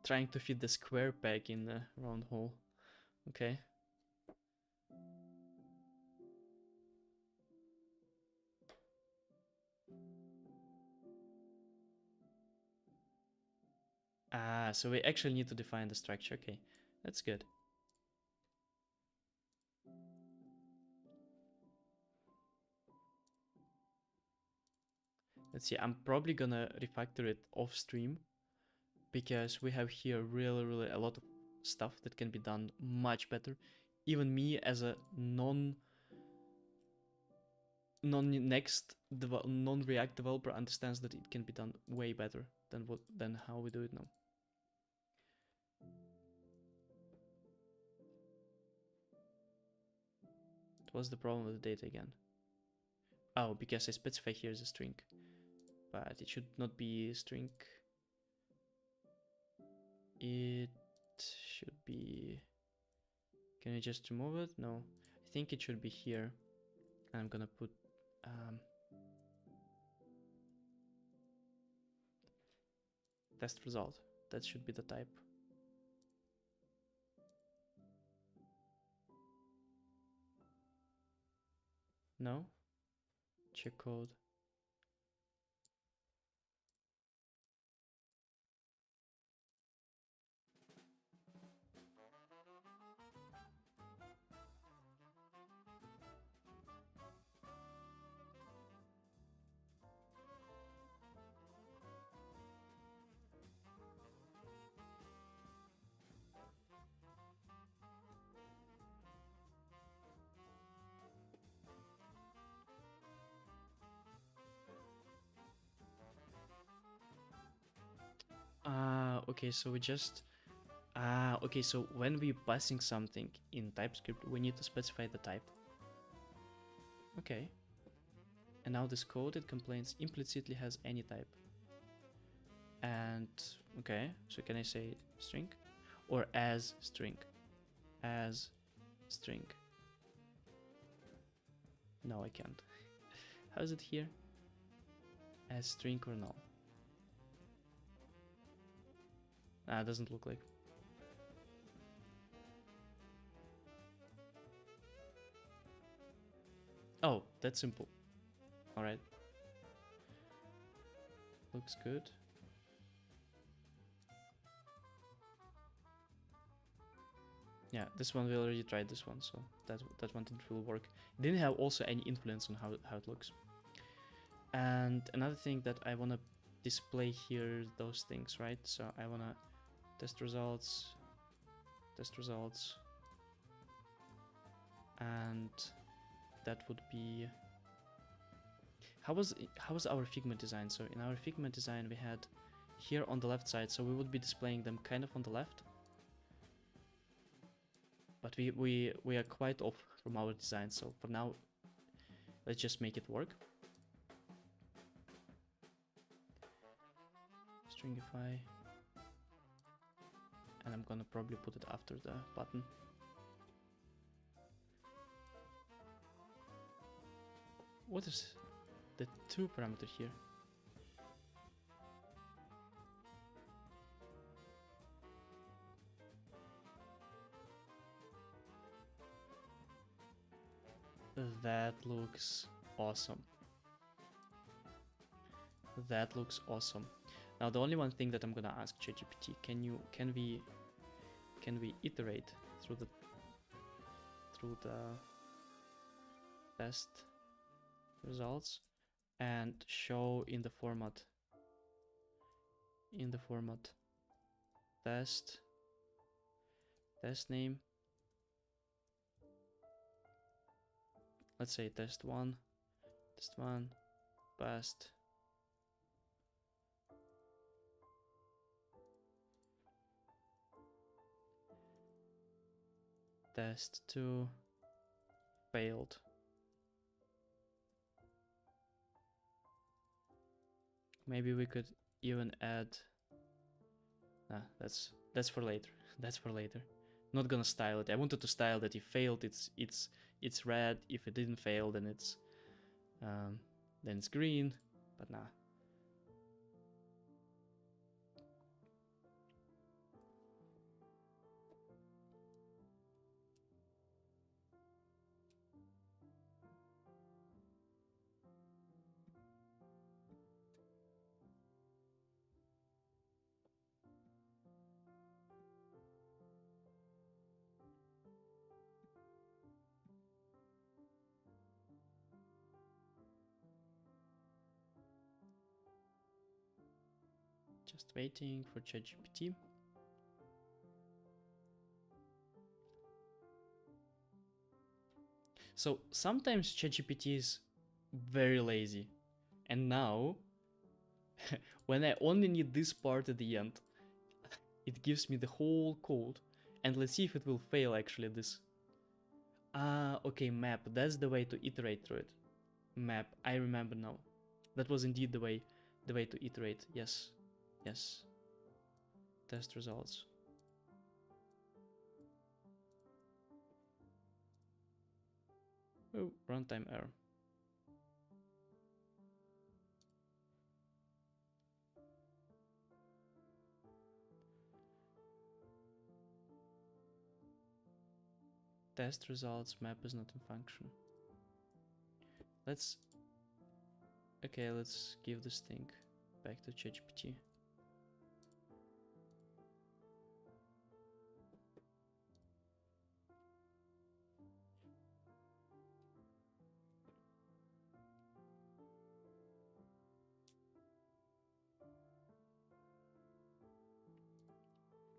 Trying to fit the square peg in the round hole. Okay. Ah, so we actually need to define the structure. Okay, that's good. Let's see, I'm probably gonna refactor it off stream because we have here really a lot of stuff that can be done much better. Even me as a non-React developer understands that it can be done way better than how we do it now. What's the problem with the data again? Oh, because I specify here as a string, but it should not be a string. It should be. Can we just remove it? No, I think it should be here. I'm gonna put test result. That should be the type. No? Check code. Okay, so we just okay, so when we're passing something in TypeScript, we need to specify the type. Okay. And now this code, it complains implicitly has any type. And okay, so can I say string or as string? As string. No, I can't. How is it here? As string or null? It doesn't look like. Oh, that's simple. All right. Looks good. Yeah, this one we already tried this one, so that one didn't really work. It didn't have also any influence on how it looks. And another thing that I wanna display here, those things, right? So I wanna test results, and that would be how was our Figma design? So in our Figma design we had here on the left side, so we would be displaying them kind of on the left. But we are quite off from our design, so for now, let's just make it work. Stringify. And I'm gonna probably put it after the button. What is the 2 parameter here? That looks awesome. That looks awesome. Now the only one thing that I'm gonna ask ChatGPT, can we iterate through the test results and show in the format test name. Let's say test one, best. Test 2 failed. Maybe we could even add. Nah, that's for later. That's for later. Not gonna style it. I wanted to style that if failed, it's red. If it didn't fail, then it's green. But nah. Just waiting for ChatGPT. So sometimes ChatGPT is very lazy. And now, when I only need this part at the end, it gives me the whole code. And let's see if it will fail actually this. Okay, map. That's the way to iterate through it. Map. I remember now. That was indeed the way to iterate. Yes. Yes. Test results. Oh, runtime error. Test results, map is not in function. Let's give this thing back to ChatGPT.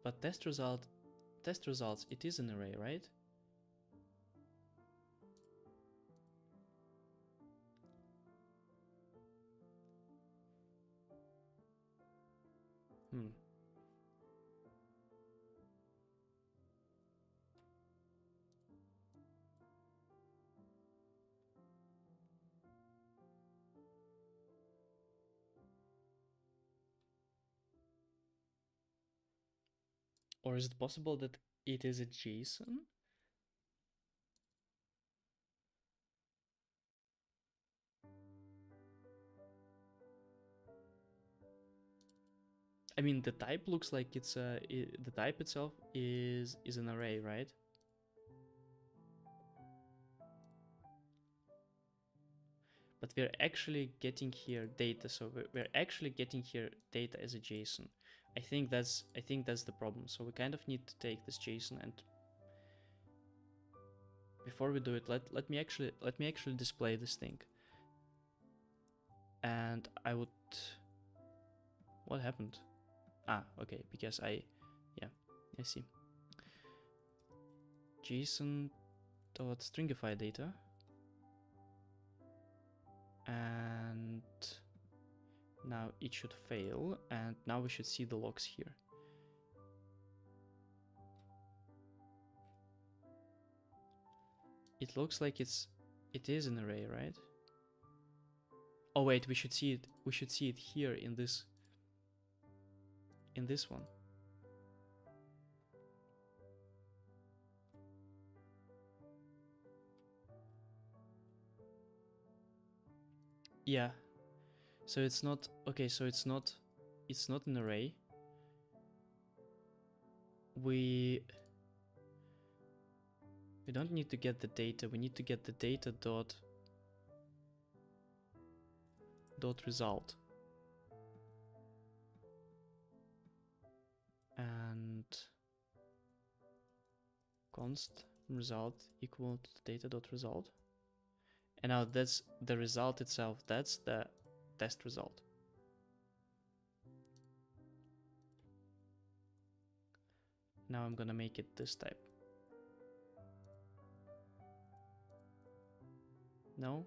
But test results, it is an array, right? Or is it possible that it is a JSON? I mean, the type looks like it's the type itself is an array, right? but we're actually getting here data. So we're actually getting here data as a JSON. I think that's the problem. So we kind of need to take this JSON, and before we do it, let me actually display this thing. And I would, what happened? Ah, okay, because I see. JSON dot stringify data, and now it should fail, and now we should see the logs here. It looks like it is an array, right? Oh wait, we should see it here in this one. Yeah. So it's not okay, so it's not an array. We don't need to get the data, we need to get the data dot result. And const result equal to the data dot result. And now that's the result itself, that's the test result. Now I'm gonna make it this type. No?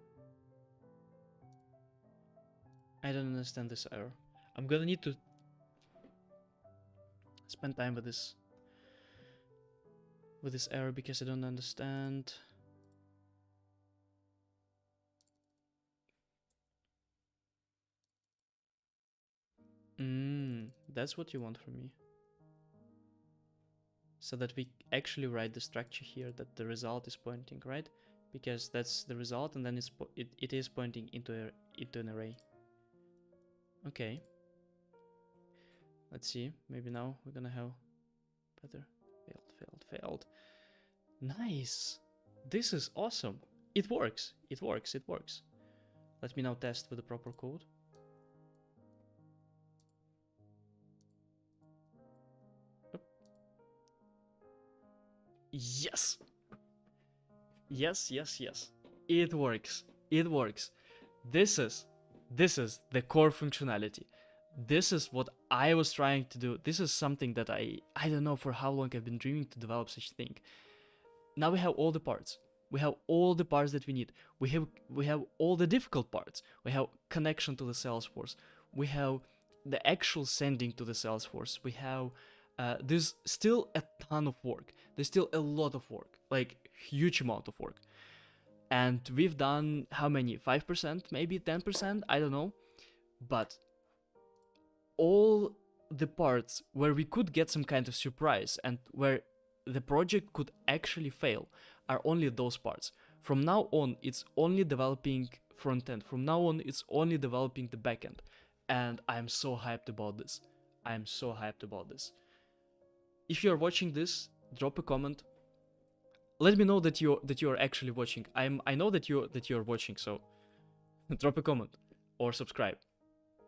I don't understand this error. I'm gonna need to spend time with this error because I don't understand. That's what you want from me. So that we actually write the structure here that the result is pointing, right? Because that's the result, and then it is pointing into an array. Okay. Let's see. Maybe now we're gonna have better. Failed. Nice. This is awesome. It works. It works. Let me now test with the proper code. Yes. It works. This is the core functionality. This is what I was trying to do. This is something that I don't know for how long I've been dreaming to develop such a thing. Now we have all the parts. We have all the parts that we need. We have all the difficult parts. We have connection to the Salesforce. We have the actual sending to the Salesforce. We have there's still a ton of work. There's still a lot of work, like huge amount of work. And we've done how many? 5%, maybe 10%, I don't know. But all the parts where we could get some kind of surprise and where the project could actually fail are only those parts. From now on, it's only developing front end. From now on, it's only developing the back end. And I'm so hyped about this. If you're watching this, drop a comment. Let me know that you're actually watching. I know that you're watching, so drop a comment or subscribe.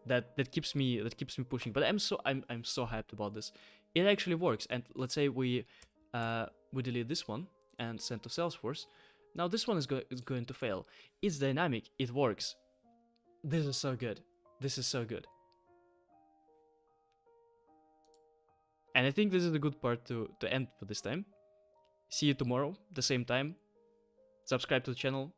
That keeps me pushing. But I'm so hyped about this. It actually works. And let's say we delete this one and send to Salesforce. Now this one is going to fail. It's dynamic. It works. This is so good. And I think this is a good part to end for this time. See you tomorrow, the same time. Subscribe to the channel.